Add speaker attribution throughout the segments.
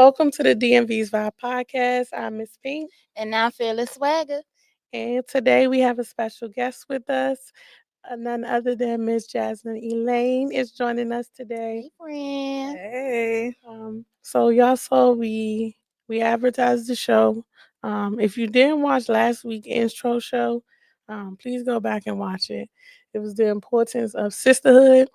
Speaker 1: Welcome to the DMV's Vibe Podcast. I'm Miss Pink,
Speaker 2: And now Fearless Swagger.
Speaker 1: and today we have a special guest with us. None other than Miss Jazmin Elaine is joining us today.
Speaker 2: Hey, friend.
Speaker 3: Hey.
Speaker 1: So y'all saw we advertised the show. If you didn't watch last week's intro show, please go back and watch it. It was the importance of sisterhood,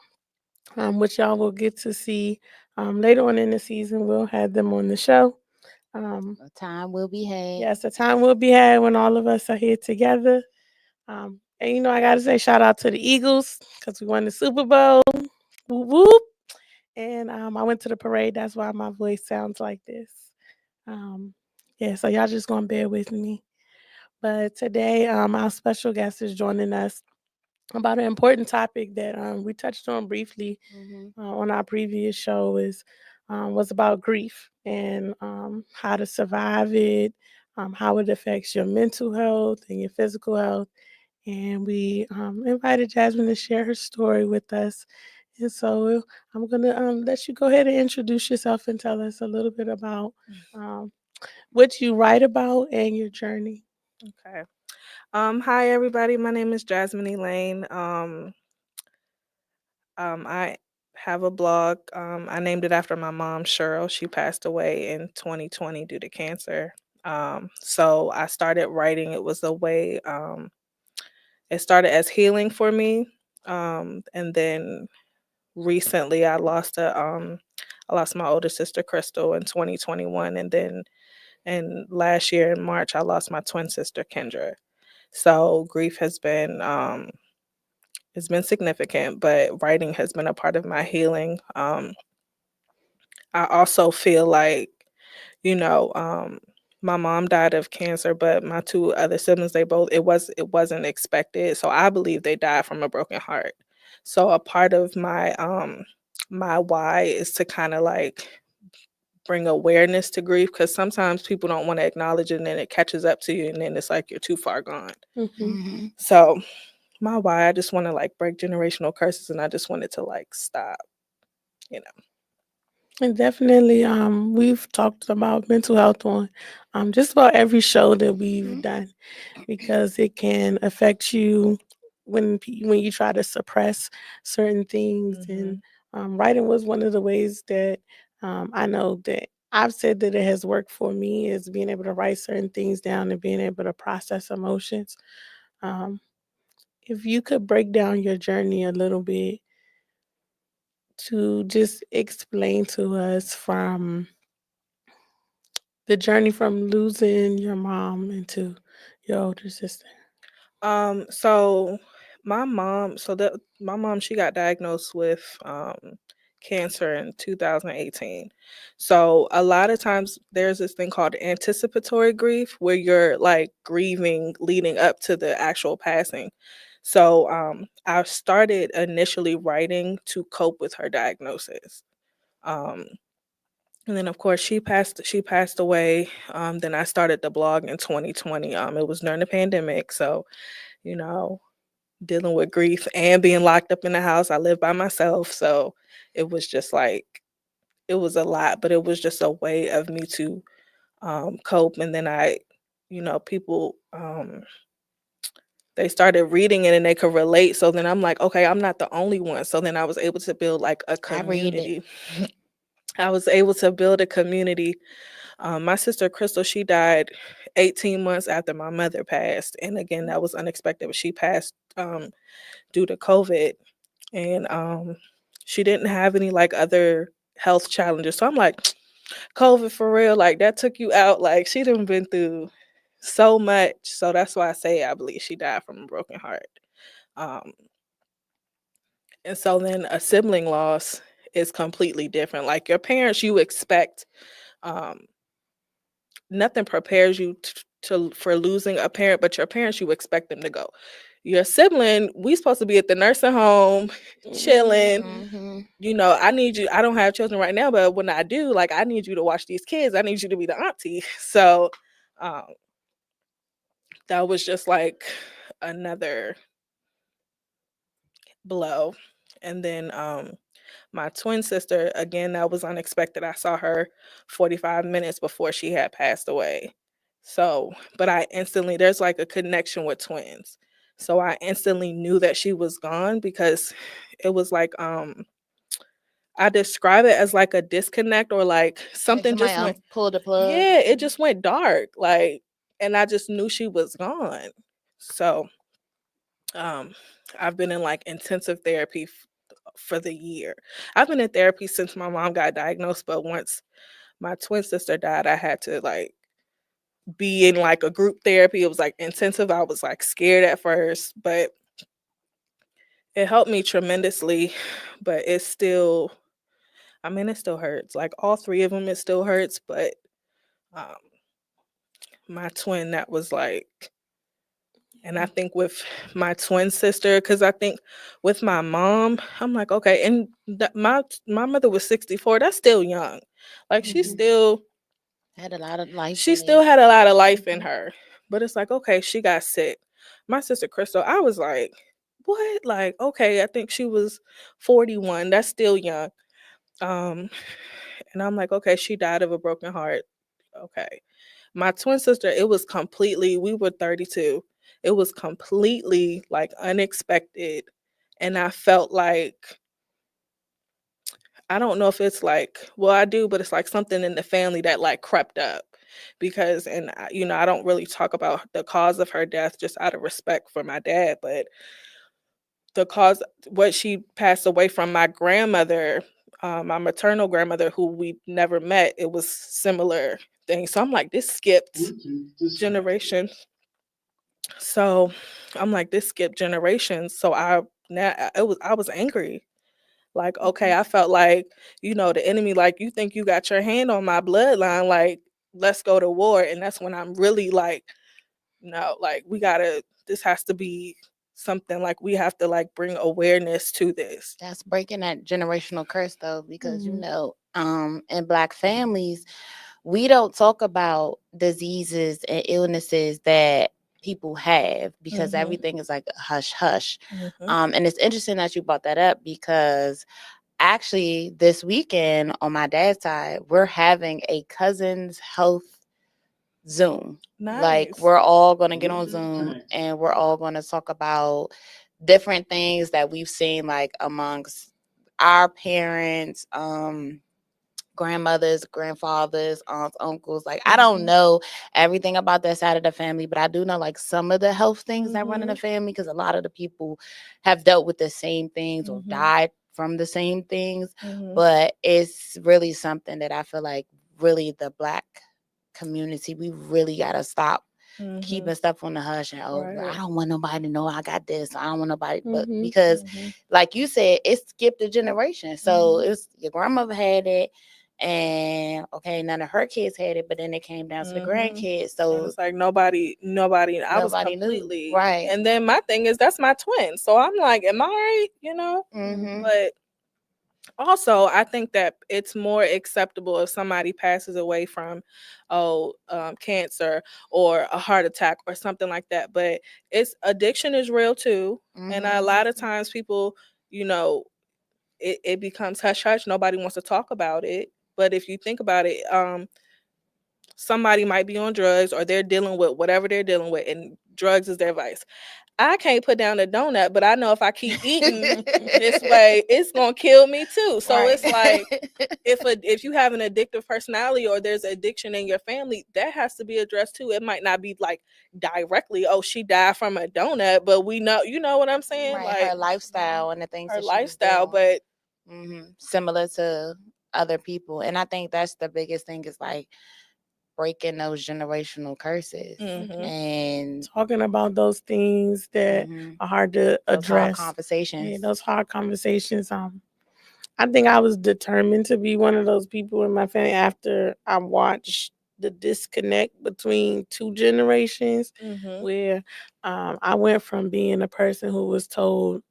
Speaker 1: which y'all will get to see later on in the season. We'll have them on the show. Um,
Speaker 2: A time will be had.
Speaker 1: yes, the time will be had when all of us are here together. And I gotta say shout out to the Eagles because we won the Super Bowl. Whoop whoop. And I went to the parade. That's why my voice sounds like this. Um, yeah, so y'all just gonna bear with me. But today, our special guest is joining us about an important topic that we touched on briefly on our previous show was about grief and how to survive it, how it affects your mental health and your physical health. And we invited Jasmine to share her story with us. And so I'm gonna let you go ahead and introduce yourself and tell us a little bit about um, what you write about and your journey.
Speaker 3: Okay. Hi everybody. My name is Jazmin Elaine. I have a blog. I named it after my mom, Cheryl. She passed away in 2020 due to cancer. So I started writing. It was a way. It started as healing for me. And then recently I lost my older sister Crystal in 2021, and then last year in March I lost my twin sister Kendra. So grief has been it's been significant, but writing has been a part of my healing. I also feel like, you know, my mom died of cancer, but my two other siblings, it wasn't expected. So I believe they died from a broken heart. So a part of my why is to kind of like bring awareness to grief, because sometimes people don't want to acknowledge it and then it catches up to you and then it's like you're too far gone.
Speaker 1: Mm-hmm.
Speaker 3: So my why, I just want to like break generational curses, and I just wanted to like stop, you know.
Speaker 1: And definitely, we've talked about mental health on just about every show that we've done because it can affect you when you try to suppress certain things. And writing was one of the ways that I know that I've said that it has worked for me is being able to write certain things down and being able to process emotions. Um, if you could break down your journey a little bit to just explain to us from the journey from losing your mom into your older sister.
Speaker 3: So my mom, she got diagnosed with cancer in 2018. So a lot of times there's this thing called anticipatory grief where you're like grieving leading up to the actual passing. So I started initially writing to cope with her diagnosis. Um and then of course she passed away. Then I started the blog in 2020. It was during the pandemic, so you know, dealing with grief and being locked up in the house. I live by myself, so it was just like it was a lot, but it was just a way of me to cope. And then people they started reading it and they could relate. So then I'm like, okay, I'm not the only one. So then I was able to build like a
Speaker 2: I read it.
Speaker 3: community. I was able to build a community. My sister Crystal, she died 18 months after my mother passed, and again, that was unexpected. But she passed due to COVID, and she didn't have any like other health challenges. So I'm like, COVID for real, like that took you out. Like she done been through so much. So that's why I say I believe she died from a broken heart. Um, and so then a sibling loss is completely different. Like your parents, you expect um, nothing prepares you for losing a parent, but your parents, you expect them to go. Your sibling, we supposed to be at the nursing home, chilling. I need you. I don't have children right now, but when I do, like, I need you to watch these kids. I need you to be the auntie. So, um, that was just like another blow. And then My twin sister, again, that was unexpected. I saw her 45 minutes before she had passed away. So, but I instantly, there's like a connection with twins. So I instantly knew that she was gone because it was like, I describe it as like a disconnect or like
Speaker 2: Like
Speaker 3: something
Speaker 2: somebody
Speaker 3: just went,
Speaker 2: pulled the plug.
Speaker 3: yeah, it just went dark. Like, and I just knew she was gone. So, um, I've been in like intensive therapy for the year. I've been in therapy since my mom got diagnosed, but once my twin sister died, I had to like be in like a group therapy. It was like intensive. I was like scared at first, but it helped me tremendously. But it's still, I mean, it still hurts. Like all three of them, it still hurts. But um, my twin, that was like, and I think with my twin sister, because I think with my mom, I'm like, okay, and my mother was 64. That's still young. Like
Speaker 2: Mhm. Had a lot of life
Speaker 3: she
Speaker 2: in
Speaker 3: still
Speaker 2: it.
Speaker 3: had a lot of life in her. But it's like, okay, she got sick. My sister Crystal, I was like, what? Like, okay, I think she was 41. That's still young. Um, and I'm like, okay, she died of a broken heart. Okay. My twin sister, it was completely, we were 32. It was completely like unexpected. And I felt like, I don't know if it's like, well, I do, but it's like something in the family that like crept up because, and I don't really talk about the cause of her death just out of respect for my dad, but the cause, what she passed away from, my grandmother, my maternal grandmother, who we never met, it was similar thing. So I'm like, this skipped generations. So I'm like, this skipped generations. So I was angry. Like, okay, I felt like, the enemy, like, you think you got your hand on my bloodline, like, let's go to war. And that's when I'm really like, no, like, this has to be something, like, we have to, like, bring awareness to this.
Speaker 2: That's breaking that generational curse though, because
Speaker 1: Mhm.
Speaker 2: in Black families, we don't talk about diseases and illnesses that people have because
Speaker 3: Mm-hmm.
Speaker 2: everything is like hush hush.
Speaker 3: Mm-hmm.
Speaker 2: And it's interesting that you brought that up because actually this weekend on my dad's side, we're having a cousin's health Zoom. Like
Speaker 3: Nice.
Speaker 2: we're all going to get on Zoom and we're all going to talk about different things that we've seen like amongst our parents, grandmothers, grandfathers, aunts, uncles. Like I don't know everything about that side of the family, but I do know like some of the health things that run in the family because a lot of the people have dealt with the same things or died from the same things.
Speaker 3: Mm-hmm.
Speaker 2: But it's really something that I feel like really the Black community, we really gotta stop
Speaker 3: Mm-hmm.
Speaker 2: keeping stuff on the hush and
Speaker 3: Right.
Speaker 2: I don't want nobody to know I got this. I don't want nobody, but
Speaker 1: Mhm.
Speaker 2: because like you said, it skipped a generation. So it's your grandmother had it, and okay, none of her kids had it, but then it came down to the grandkids.
Speaker 3: And
Speaker 2: So
Speaker 3: it's like nobody, I was
Speaker 2: nobody knew,
Speaker 3: completely,
Speaker 2: right?
Speaker 3: and then my thing is that's my twin. So I'm like, am I right?
Speaker 2: Mm-hmm.
Speaker 3: But also, I think that it's more acceptable if somebody passes away from, cancer or a heart attack or something like that. But addiction is real too, and a lot of times people, you know, it becomes hush hush. Nobody wants to talk about it. But if you think about it, somebody might be on drugs or they're dealing with whatever they're dealing with, and drugs is their vice. I can't put down a donut, but I know if I keep eating this way, it's gonna kill me too. So it's like if you have an addictive personality or there's addiction in your family, that has to be addressed too. It might not be like directly, oh, she died from a donut, but we know, you know what I'm saying?
Speaker 2: Right,
Speaker 3: Like
Speaker 2: her lifestyle and the things
Speaker 3: her
Speaker 2: that she was
Speaker 3: lifestyle,
Speaker 2: doing.
Speaker 3: but
Speaker 2: Similar to other people, and I think that's the biggest thing is like breaking those generational curses and
Speaker 1: Talking about those things that are hard to
Speaker 2: those hard
Speaker 1: address. Yeah,
Speaker 2: conversations.
Speaker 1: those hard conversations. I think I was determined to be one of those people in my family after I watched the disconnect between two generations, where I went from being a person who was told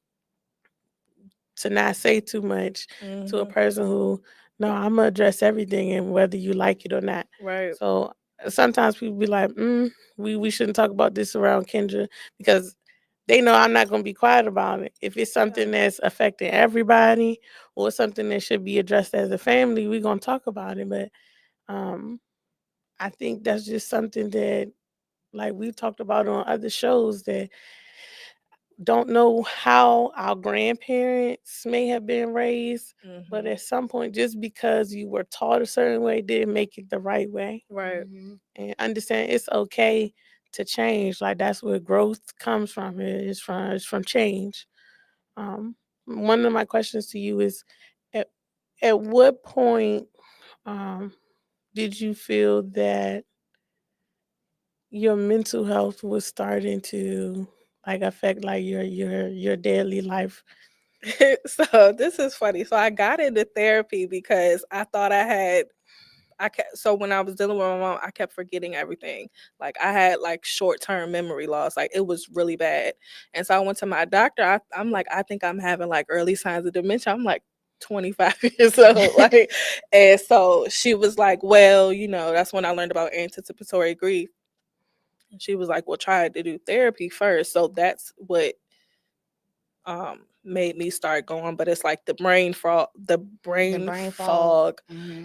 Speaker 1: to not say too much to a person who, no, I'm gonna address everything and whether you like it or not.
Speaker 3: right.
Speaker 1: So sometimes people be like, we shouldn't talk about this around Kendra because they know I'm not going to be quiet about it. If it's something that's affecting everybody or something that should be addressed as a family, we're going to talk about it. But um, I think that's just something that, like we talked about on other shows, that don't know how our grandparents may have been raised, but
Speaker 3: Mm-hmm.
Speaker 1: at some point, just because you were taught a certain way didn't make it the right way.
Speaker 3: Right.
Speaker 1: And understand it's okay to change. Like that's where growth comes from. It's from change. Um, One of my questions to you is, at at what point um, did you feel that your mental health was starting to like affect like your daily life?
Speaker 3: So this is funny. So I got into therapy because I thought so when I was dealing with my mom, I kept forgetting everything. Like I had like short-term memory loss. Like it was really bad. And so I went to my doctor. I'm like, I think I'm having like early signs of dementia. I'm like 25 years old. Like, and so she was like, well, that's when I learned about anticipatory grief. And she was like, well, try to do therapy first. So that's what made me start going. But it's like the brain
Speaker 2: brain fog.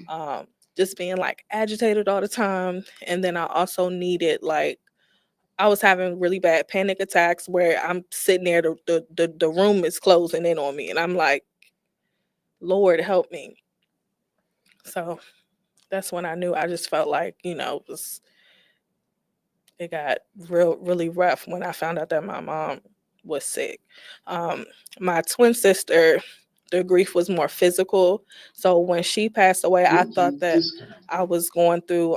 Speaker 3: fog, just being like agitated all the time. And then I also needed, like, I was having really bad panic attacks where I'm sitting there, the room is closing in on me, and I'm like, Lord help me. So that's when I knew. I just felt like, it got really rough when I found out that my mom was sick. Um, my twin sister, the grief was more physical. So when she passed away, I thought that I was going through.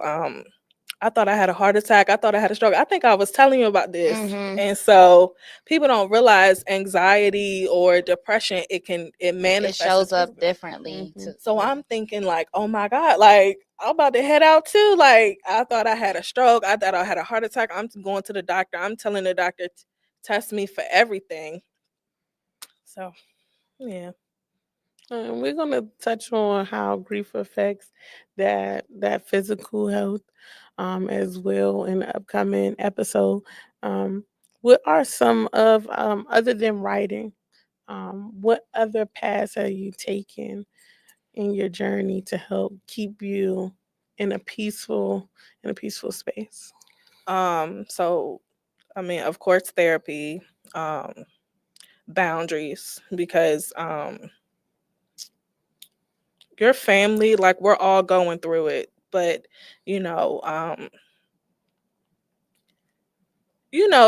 Speaker 3: I thought I had a heart attack. I thought I had a stroke. I think I was telling you about this. And so people don't realize anxiety or depression. It manifests.
Speaker 2: It shows up differently.
Speaker 3: So I'm thinking like, oh my God, like I'm about to head out too. Like I thought I had a stroke. I thought I had a heart attack. I'm going to the doctor. I'm telling the doctor, test me for everything. So, yeah.
Speaker 1: We're gonna touch on how grief affects that physical health as well in the upcoming episode. Um, what are some of other than writing? What other paths are you taking in your journey to help keep you in a peaceful space?
Speaker 3: So I mean, of course, therapy, boundaries, because your family, like we're all going through it, but you know, um,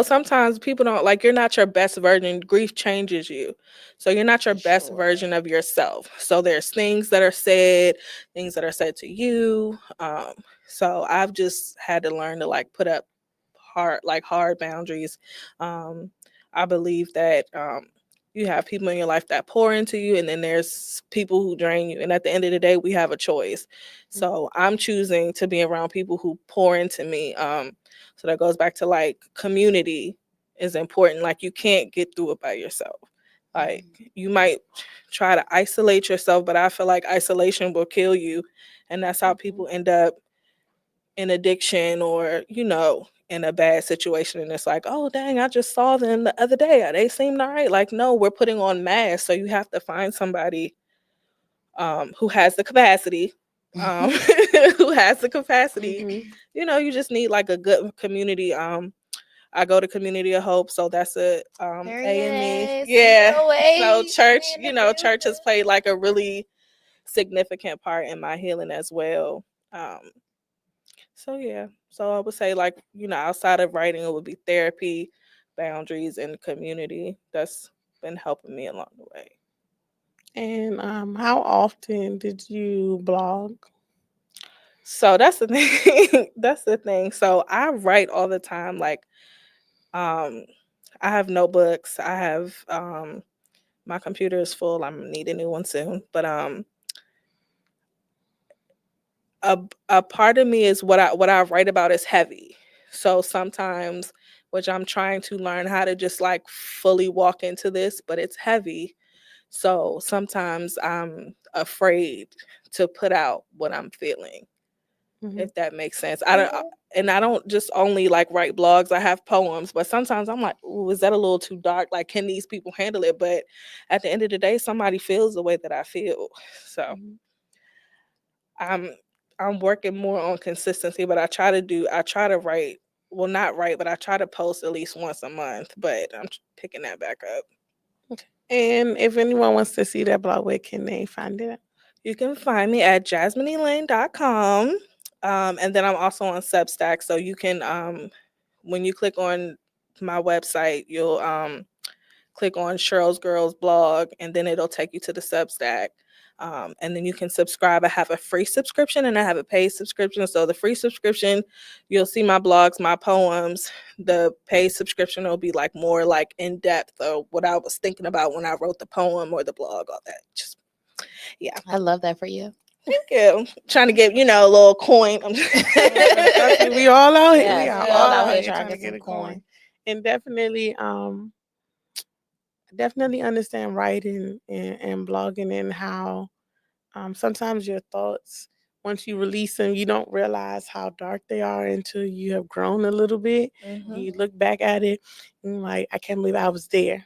Speaker 3: sometimes people don't, like, you're not your best version. Grief changes you. So you're not your best version of yourself. So there's things that are said to you. So I've just had to learn to like put up hard boundaries. Um, I believe that you have people in your life that pour into you, and then there's people who drain you. And at the end of the day, we have a choice. So I'm choosing to be around people who pour into me. So that goes back to like community is important. Like you can't get through it by yourself. Like you might try to isolate yourself, but I feel like isolation will kill you. And that's how people end up in addiction or, in a bad situation. And it's like, oh, dang, I just saw them the other day. They seemed all right. Like, no, we're putting on masks. So you have to find somebody who has the capacity. Who has the capacity. You just need like a good community. I go to Community of Hope, so that's a AME. Yeah. So church has played like a really significant part in my healing as well. So yeah. So I would say like, outside of writing, it would be therapy, boundaries, and community. That's been helping me along the way.
Speaker 1: And how often did you blog?
Speaker 3: So that's the thing. That's the thing. So I write all the time. Like, I have notebooks. I have my computer is full. I'm gonna need a new one soon. But a part of me is what I write about is heavy. So sometimes, which I'm trying to learn how to just like fully walk into this, but it's heavy. So sometimes I'm afraid to put out what I'm feeling. if that makes sense. I don't just only like write blogs. I have poems, but sometimes I'm like, ooh, is that a little too dark? Like, can these people handle it? But at the end of the day, somebody feels the way that I feel. So I'm working more on consistency, but I try to write, well, not write, but I try to post at least once a month, but I'm picking that back up.
Speaker 1: Okay. And if anyone wants to see that blog, where can they find it?
Speaker 3: You can find me at jazminelaine.com. And then I'm also on Substack. So you can, when you click on my website, you'll click on Cheryl's Girls blog, and then it'll take you to the Substack. And then you can subscribe. I have a free subscription and I have a paid subscription. So the free subscription, you'll see my blogs, my poems. The paid subscription will be like more like in depth of what I was thinking about when I wrote the poem or the blog, all that. Just, yeah.
Speaker 2: I love that for you.
Speaker 3: Thank you. Trying to get, a little coin.
Speaker 1: We all out here.
Speaker 2: Yes,
Speaker 1: we are
Speaker 2: we
Speaker 1: all
Speaker 2: all
Speaker 1: out here trying to
Speaker 2: get
Speaker 1: get a
Speaker 2: some coin.
Speaker 1: coin. And definitely understand writing and blogging, and how sometimes your thoughts, once you release them, you don't realize how dark they are until you have grown a little bit. You look back at it and you're like, I can't believe I was there.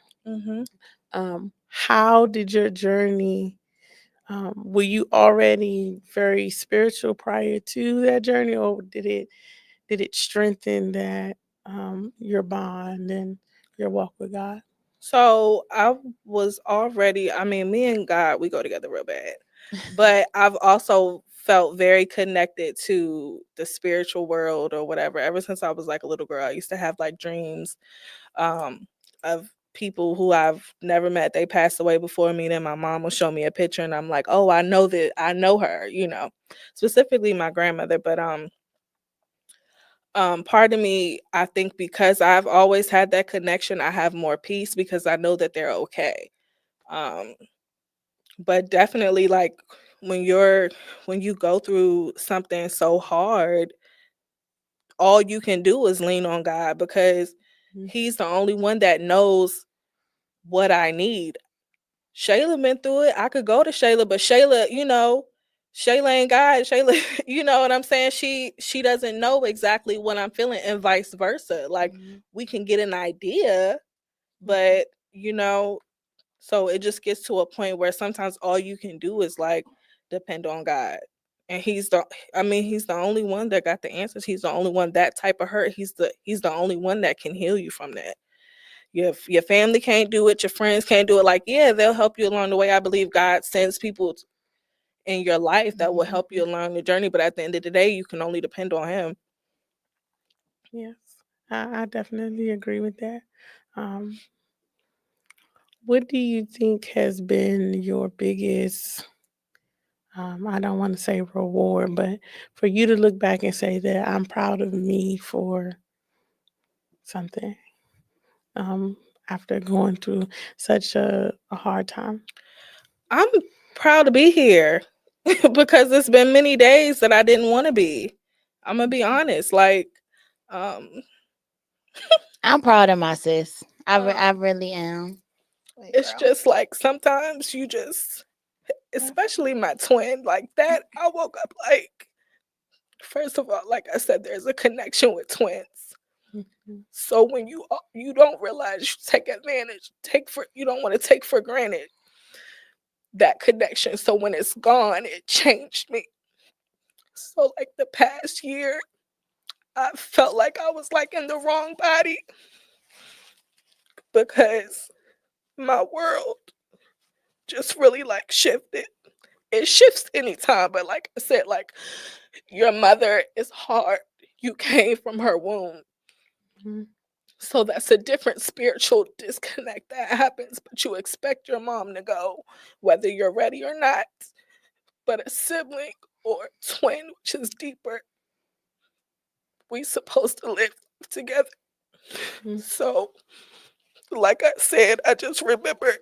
Speaker 1: How did your journey, were you already very spiritual prior to that journey, or did it strengthen that your bond and your walk with God?
Speaker 3: So I was already, me and God, we go together real bad. But I've also felt very connected to the spiritual world or whatever. Ever since I was like a little girl, I used to have like dreams of people who I've never met. They passed away before me. Then my mom will show me a picture and I'm like, oh, I know her, specifically my grandmother. But part of me, I think because I've always had that connection, I have more peace because I know that they're okay. But definitely, like, when you go through something so hard, all you can do is lean on God because he's the only one that knows what I need. Shayla been through it. I could go to Shayla, but Shayla, Shayla ain't God. Shayla, you know what I'm saying? She doesn't know exactly what I'm feeling, and vice versa. Like, we can get an idea, but so it just gets to a point where sometimes all you can do is like depend on God. And he's the only one that got the answers. He's the only one, that type of hurt. He's the only one that can heal you from that. Your family can't do it, your friends can't do it. Like, yeah, they'll help you along the way. I believe God sends people in your life that will help you along the journey, but at the end of the day, you can only depend on him.
Speaker 1: Yes, I definitely agree with that. What do you think has been your biggest, I don't want to say reward, but for you to look back and say that I'm proud of me for something, after going through such a hard time?
Speaker 3: I'm proud to be here because it's been many days that I didn't want to be. I'm gonna be honest. Like,
Speaker 2: I'm proud of my sis. I really am.
Speaker 3: It's just like sometimes you just, especially my twin, like that. I woke up like, first of all, like I said, there's a connection with twins. So when you don't realize, you take advantage, you don't want to take for granted that connection. So when it's gone, it changed me. So like the past year, I felt like I was like in the wrong body because my world just really like shifted. It shifts anytime, but like I said, like, your mother is hard. You came from her womb. So that's a different spiritual disconnect that happens, but you expect your mom to go, whether you're ready or not. But a sibling or twin, which is deeper, we supposed to live together. So, like I said, I just remember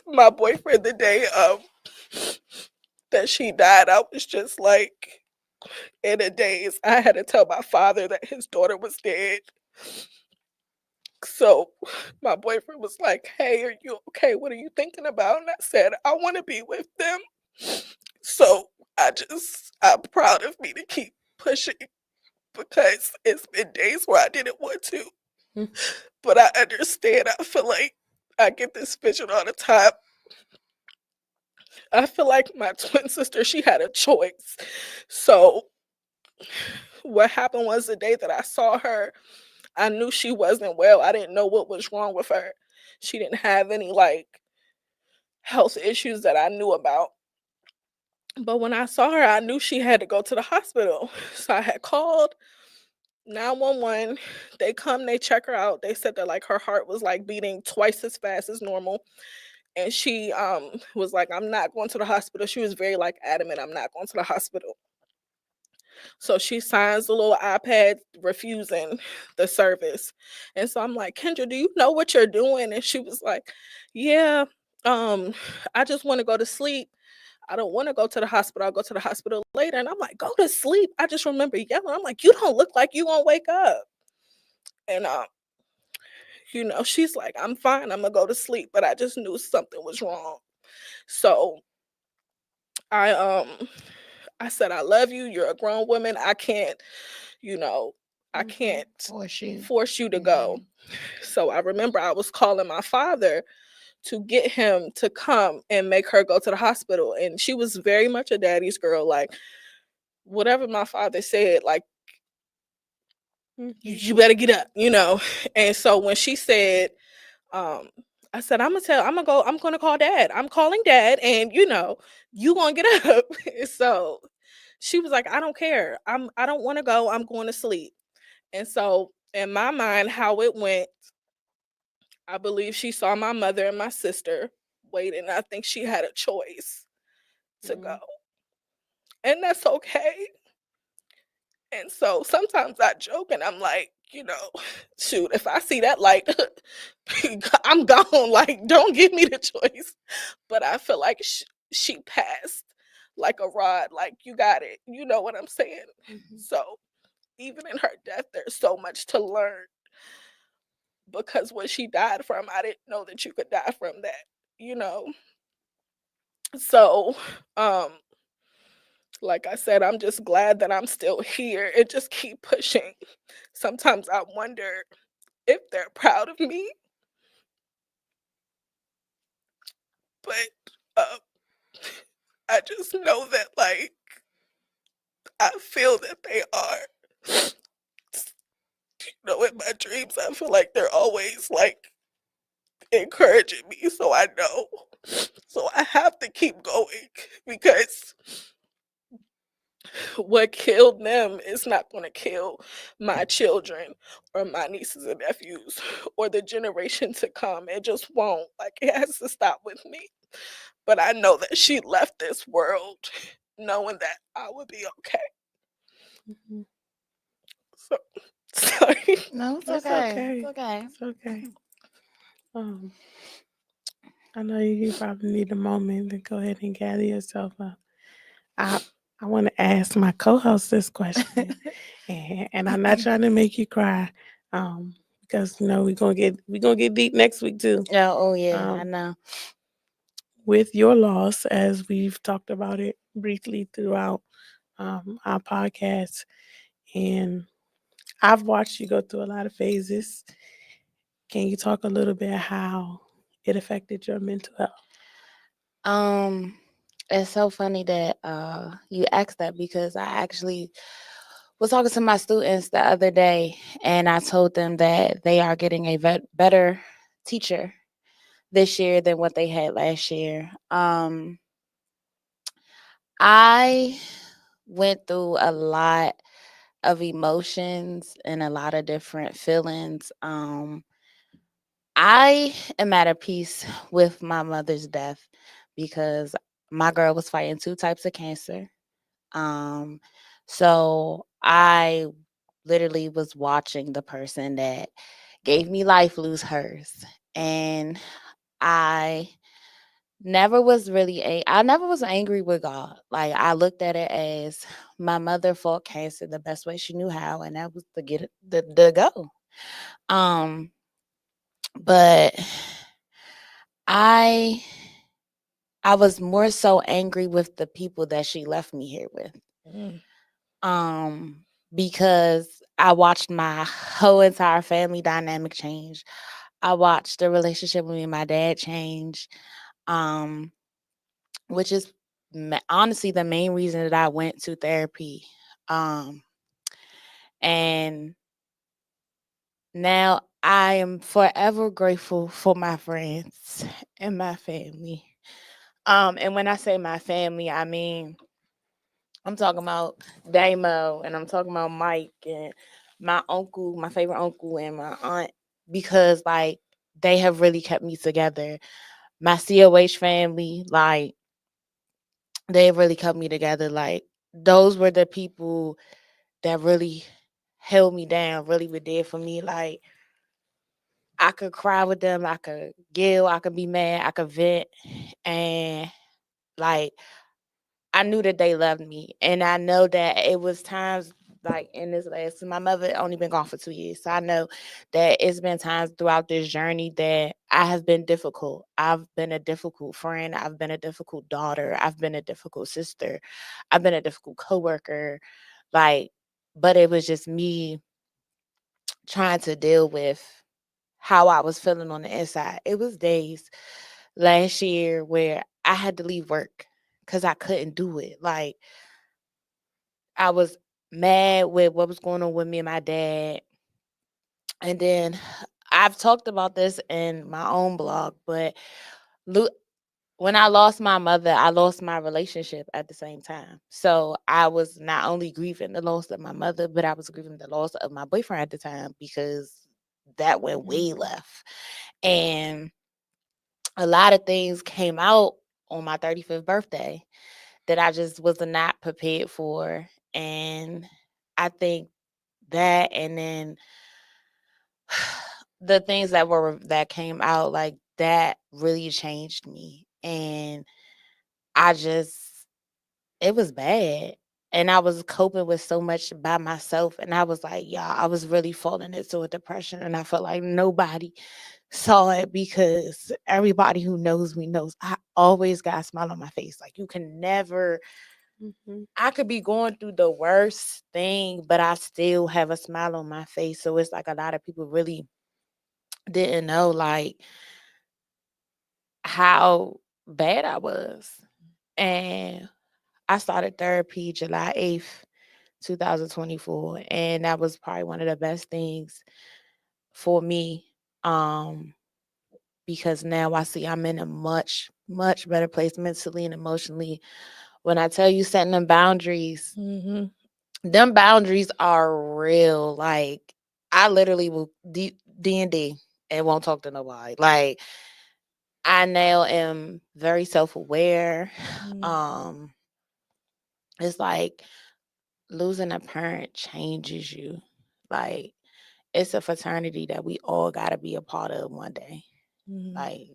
Speaker 3: my boyfriend the day that she died. I was just like in a daze. I had to tell my father that his daughter was dead. So my boyfriend was like, hey, are you okay? What are you thinking about? And I said, I want to be with them. So I'm proud of me to keep pushing because it's been days where I didn't want to. But I understand. I feel like I get this vision all the time. I feel like my twin sister, she had a choice. So what happened was the day that I saw her, I knew she wasn't well. I didn't know what was wrong with her. She didn't have any like health issues that I knew about. But when I saw her, I knew she had to go to the hospital. So I had called 911. They come, they check her out. They said that like her heart was like beating twice as fast as normal. And she was like, I'm not going to the hospital. She was very like adamant, I'm not going to the hospital. So she signs the little iPad refusing the service. And so I'm like, Kendra, do you know what you're doing? And she was like, yeah, I just want to go to sleep. I don't want to go to the hospital. I'll go to the hospital later. And I'm like, go to sleep. I just remember yelling. I'm like, you don't look like you won't wake up. And she's like, I'm fine. I'm gonna go to sleep. But I just knew something was wrong. So I said, I love you. You're a grown woman. I can't, I can't force you to go. So I remember I was calling my father to get him to come and make her go to the hospital. And she was very much a daddy's girl. Like, whatever my father said, like, you better get up, And so when she said, I said, I'm gonna call dad. I'm calling dad, and you gonna get up. So she was like, I don't care. I don't want to go. I'm going to sleep. And so in my mind, how it went, I believe she saw my mother and my sister waiting. I think she had a choice to go. And that's okay. And so sometimes I joke and I'm like, shoot, if I see that light, I'm gone. Like, don't give me the choice. But I feel like she passed like a rod. Like, you got it. You know what I'm saying? So even in her death, there's so much to learn. Because what she died from, I didn't know that you could die from that. So, like I said, I'm just glad that I'm still here and just keep pushing. Sometimes I wonder if they're proud of me, but I just know that, like, I feel that they are. In my dreams, I feel like they're always, like, encouraging me, so I know. So I have to keep going because what killed them is not going to kill my children or my nieces and nephews or the generation to come. It just won't. Like, it has to stop with me. But I know that she left this world knowing that I would be okay. So, sorry.
Speaker 2: No, it's
Speaker 1: It's
Speaker 2: okay.
Speaker 1: okay.
Speaker 2: It's okay.
Speaker 1: It's okay. I know you probably need a moment to go ahead and gather yourself up. I want to ask my co-host this question, and I'm not trying to make you cry, because we're gonna get deep next week too.
Speaker 2: Yeah. Oh yeah. I know.
Speaker 1: With your loss, as we've talked about it briefly throughout our podcast, and I've watched you go through a lot of phases. Can you talk a little bit how it affected your mental health?
Speaker 2: It's so funny that you asked that because I actually was talking to my students the other day, and I told them that they are getting a better teacher this year than what they had last year. I went through a lot of emotions and a lot of different feelings. I am at a peace with my mother's death because my girl was fighting 2 types of cancer. So I literally was watching the person that gave me life lose hers. And I never was I never was angry with God. Like, I looked at it as my mother fought cancer the best way she knew how, and that was to get it to go. But I was more so angry with the people that she left me here with. because I watched my whole entire family dynamic change. I watched the relationship with me and my dad change, um, which is honestly the main reason that I went to therapy. Um, and now I am forever grateful for my friends and my family. And when I say my family, I mean I'm talking about Damo, and I'm talking about Mike and my uncle, my favorite uncle, and my aunt, because like they have really kept me together. My COH family, like they have really kept me together. Like those were the people that really held me down, really were there for me. Like I could cry with them, I could yell, I could be mad, I could vent, and like I knew that they loved me, and I know that it was times like in this last. My mother only been gone for 2 years, so I know that it's been times throughout this journey that I have been difficult. I've been a difficult friend. I've been a difficult daughter. I've been a difficult sister. I've been a difficult coworker. Like, but it was just me trying to deal with how I was feeling on the inside. It was days last year where I had to leave work because I couldn't do it. Like I was mad with what was going on with me and my dad. And then I've talked about this in my own blog, but look, when I lost my mother, I lost my relationship at the same time. So I was not only grieving the loss of my mother, but I was grieving the loss of my boyfriend at the time because that went way left. And a lot of things came out on my 35th birthday that I just was not prepared for. And I think that, and then the things that came out like that really changed me. And I just, it was bad. And I was coping with so much by myself. And I was like, yeah, I was really falling into a depression. And I felt like nobody saw it because everybody who knows me knows I always got a smile on my face. Like you can never, I could be going through the worst thing, but I still have a smile on my face. So it's like a lot of people really didn't know like how bad I was. And I started therapy July 8th, 2024. And that was probably one of the best things for me. Um, because now I see I'm in a much, much better place mentally and emotionally. When I tell you setting them boundaries are real. Like I literally will D&D and won't talk to nobody. Like I now am very self-aware. Um, it's like losing a parent changes you. Like it's a fraternity that we all gotta be a part of one day. Like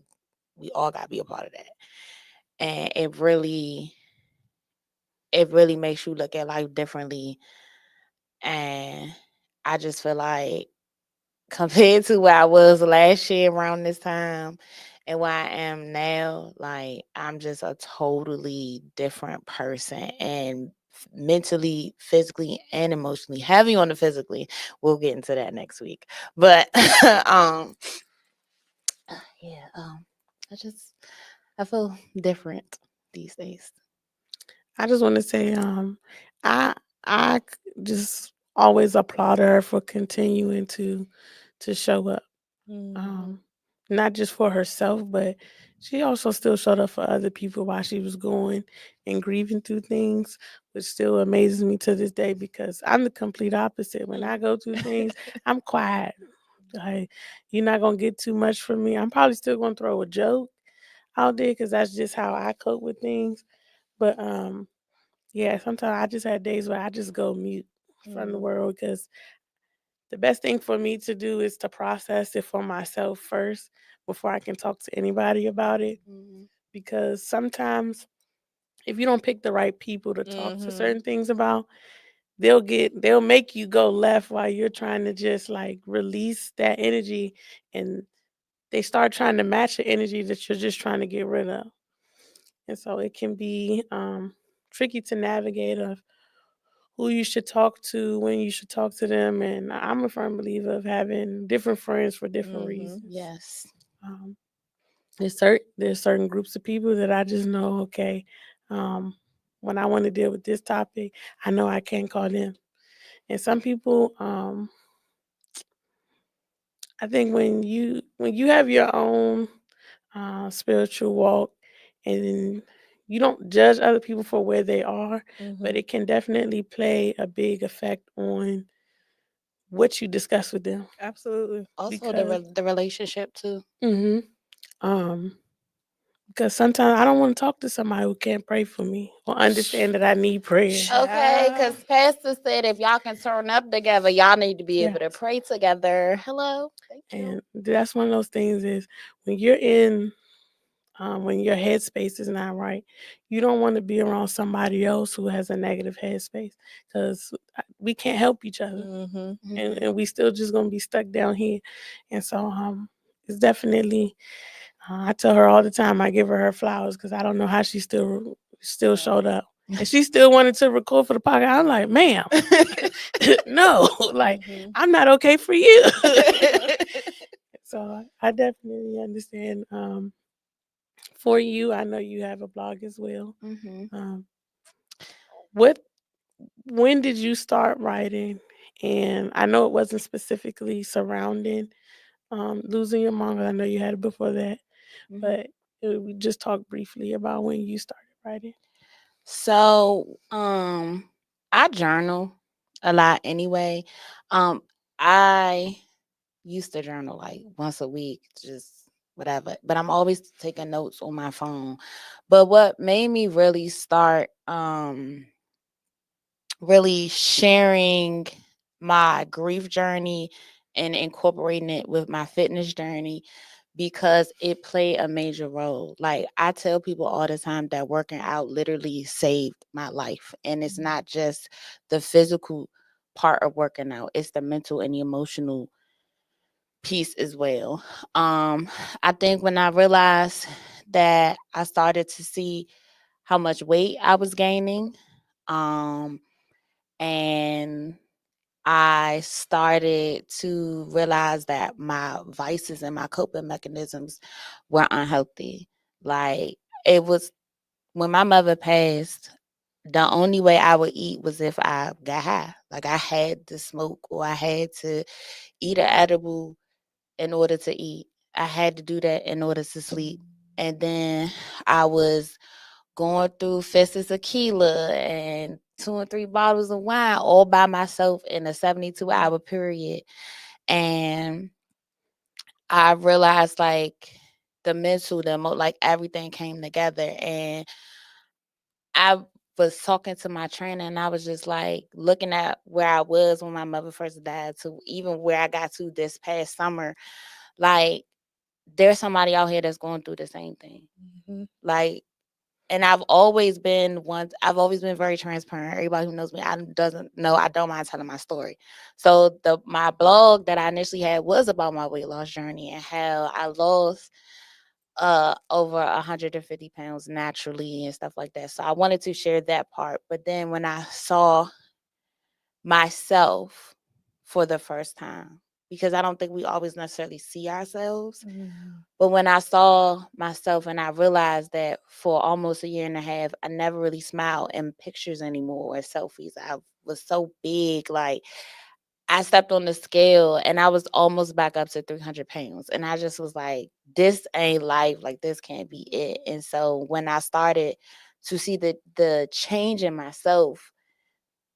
Speaker 2: we all gotta be a part of that. And it really makes you look at life differently. And I just feel like compared to where I was last year around this time and where I am now, like I'm just a totally different person and mentally, physically, and emotionally. Heavy on the physically. We'll get into that next week. But yeah, I feel different these days.
Speaker 1: I just want to say, I just always applaud her for continuing to show up. Not just for herself, but she also still showed up for other people while she was going and grieving through things, which still amazes me to this day because I'm the complete opposite. When I go through things, I'm quiet. Like you're not gonna get too much from me. I'm probably still gonna throw a joke out there because that's just how I cope with things. But yeah, sometimes I just had days where I just go mute from the world because the best thing for me to do is to process it for myself first before I can talk to anybody about it. Because sometimes if you don't pick the right people to talk to certain things about, they'll make you go left while you're trying to just like release that energy, and they start trying to match the energy that you're just trying to get rid of. And so it can be tricky to navigate of who you should talk to, when you should talk to them, and I'm a firm believer of having different friends for different reasons.
Speaker 2: Yes.
Speaker 1: Um, there's certain groups of people that I just know. Okay, um, when I want to deal with this topic, I know I can't call them. And some people, I think when you have your own spiritual walk, and you don't judge other people for where they are, but it can definitely play a big effect on what you discuss with them.
Speaker 3: Absolutely.
Speaker 2: Also,
Speaker 1: Because
Speaker 2: the relationship too.
Speaker 1: hmm um because sometimes I don't want to talk to somebody who can't pray for me or understand that I need prayer.
Speaker 2: Okay, because
Speaker 3: Child.
Speaker 2: Pastor said if y'all can turn up together, y'all need to be
Speaker 1: Yeah.
Speaker 2: able to pray together. Hello. Thank you.
Speaker 1: And that's one of those things is when you're in when your headspace is not right, you don't want to be around somebody else who has a negative headspace, because we can't help each other,
Speaker 3: Mhm.
Speaker 1: and we still just gonna be stuck down here. And so it's definitely I tell her all the time, I give her flowers, because I don't know how she still showed up. And she still wanted to record for the podcast. I'm like, ma'am, no, like
Speaker 3: Mhm.
Speaker 1: I'm not okay for you. So I definitely understand. For you, I know you have a blog as well.
Speaker 2: Mhm.
Speaker 1: Um, what when did you start writing? And I know it wasn't specifically surrounding losing your mom, 'cause I know you had it before that,
Speaker 2: Mhm.
Speaker 1: but we just talk briefly about when you started writing.
Speaker 2: So, I journal a lot anyway. I used to journal like once a week, just whatever. But I'm always taking notes on my phone. But what made me really start really sharing my grief journey and incorporating it with my fitness journey, because it played a major role. Like, I tell people all the time that working out literally saved my life. And it's not just the physical part of working out, it's the mental and the emotional piece as well. Um, I think when I realized that I started to see how much weight I was gaining, um, and I started to realize that my vices and my coping mechanisms were unhealthy. Like, it was when my mother passed, the only way I would eat was if I got high. Like, I had to smoke or I had to eat an edible in order to eat. I had to do that in order to sleep. And then I was going through fists of tequila and 2 and 3 bottles of wine all by myself in a 72-hour period. And I realized, like, the mental, like, everything came together. And I was talking to my trainer, and I was just like looking at where I was when my mother first died to even where I got to this past summer. Like, there's somebody out here that's going through the same thing.
Speaker 3: Mhm.
Speaker 2: Like, and I've always been very transparent. Everybody who knows me, I doesn't know, I don't mind telling my story. So my blog that I initially had was about my weight loss journey and how I lost over 150 pounds naturally and stuff like that. So I wanted to share that part. But then when I saw myself for the first time, because I don't think we always necessarily see ourselves,
Speaker 3: Mhm.
Speaker 2: but when I saw myself and I realized that for almost a year and a half, I never really smiled in pictures anymore or selfies. I was so big. Like, I stepped on the scale and I was almost back up to 300 pounds. And I just was like, this ain't life. Like, this can't be it. And so when I started to see the change in myself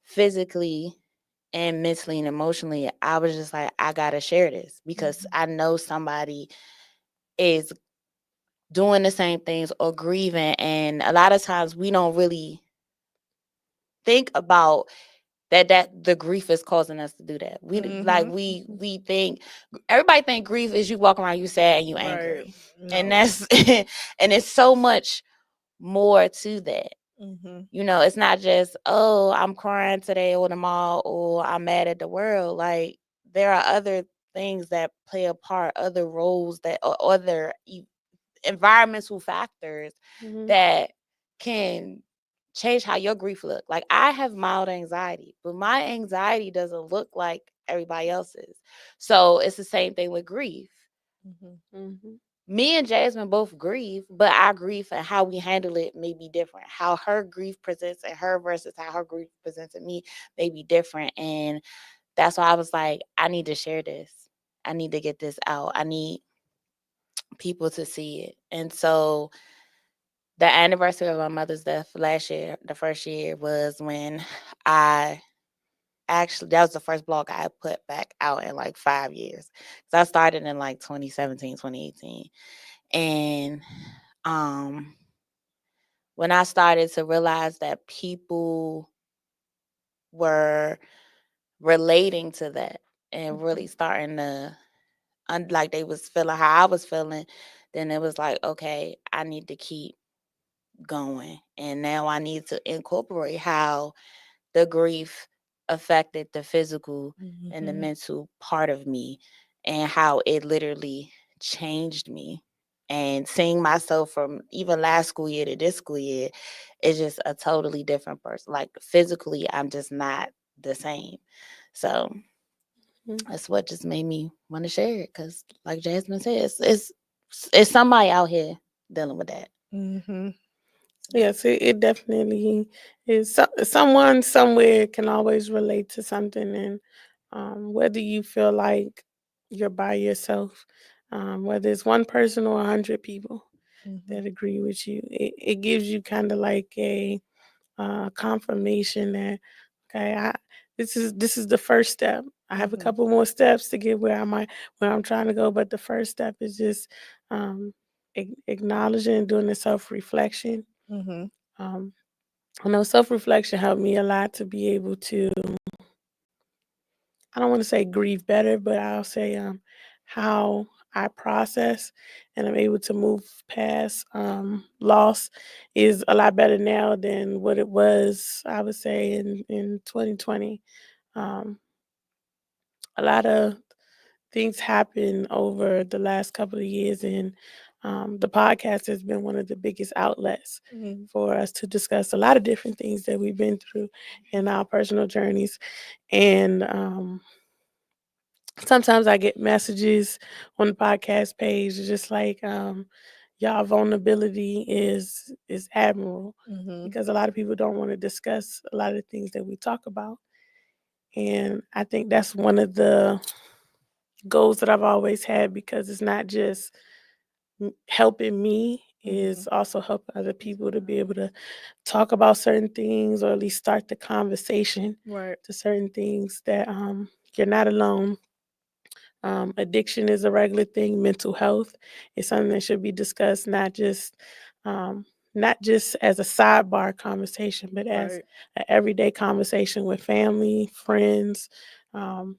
Speaker 2: physically and mentally and emotionally, I was just like, I got to share this because I know somebody is doing the same things or grieving. And a lot of times we don't really think about that the grief is causing us to do that.
Speaker 3: Mhm.
Speaker 2: We think everybody think grief is you walk around, you sad and you
Speaker 3: Right.
Speaker 2: angry. And
Speaker 3: No.
Speaker 2: that's and it's so much more to that.
Speaker 3: Mhm.
Speaker 2: You know, it's not just, oh, I'm crying today or tomorrow or I'm mad at the world. Like, there are other things that play a part, other roles that or other environmental factors
Speaker 1: Mhm.
Speaker 2: that can change how your grief look. Like I have mild anxiety, but my anxiety doesn't look like everybody else's. So it's the same thing with grief. Me and Jazmin both grieve, but our grief and how we handle it may be different. How her grief presents at her versus how her grief presents at me may be different. And that's why I was like, I need to share this. I need to get this out. I need people to see it. And so the anniversary of my mother's death last year, the first year, was when I actually, that was the first blog I put back out in like 5 years. So I started in like 2017, 2018. And when I started to realize that people were relating to that and really starting to, like they was feeling how I was feeling, then it was like, okay, I need to keep going. And now I need to incorporate how the grief affected the physical and the mental part of me and how it literally changed me. And seeing myself from even last school year to this school year is just a totally different person. Like physically, I'm just not the same. So that's what just made me want to share it. Cause like Jazmin says, it's somebody out here dealing with that.
Speaker 1: Yes, it definitely is. Someone somewhere can always relate to something, and whether you feel like you're by yourself, whether it's one person or 100 people that agree with you, it gives you kind of like a confirmation that okay, this is the first step. I have a couple more steps to get where I'm trying to go, but the first step is just um, acknowledging and doing the self reflection. Um, I know self reflection helped me a lot to be able to, I don't want to say grieve better, but I'll say how I process and I'm able to move past loss is a lot better now than what it was, I would say, in 2020. Um, a lot of things happen over the last couple of years, and the podcast has been one of the biggest outlets for us to discuss a lot of different things that we've been through in our personal journeys. And sometimes I get messages on the podcast page, just like y'all vulnerability is admirable because a lot of people don't want to discuss a lot of the things that we talk about. And I think that's one of the goals that I've always had because it's not just helping me, is also helping other people to be able to talk about certain things or at least start the conversation to certain things that you're not alone. Addiction is a regular thing. Mental health is something that should be discussed, um, not just as a sidebar conversation, but as an everyday conversation with family, friends, um,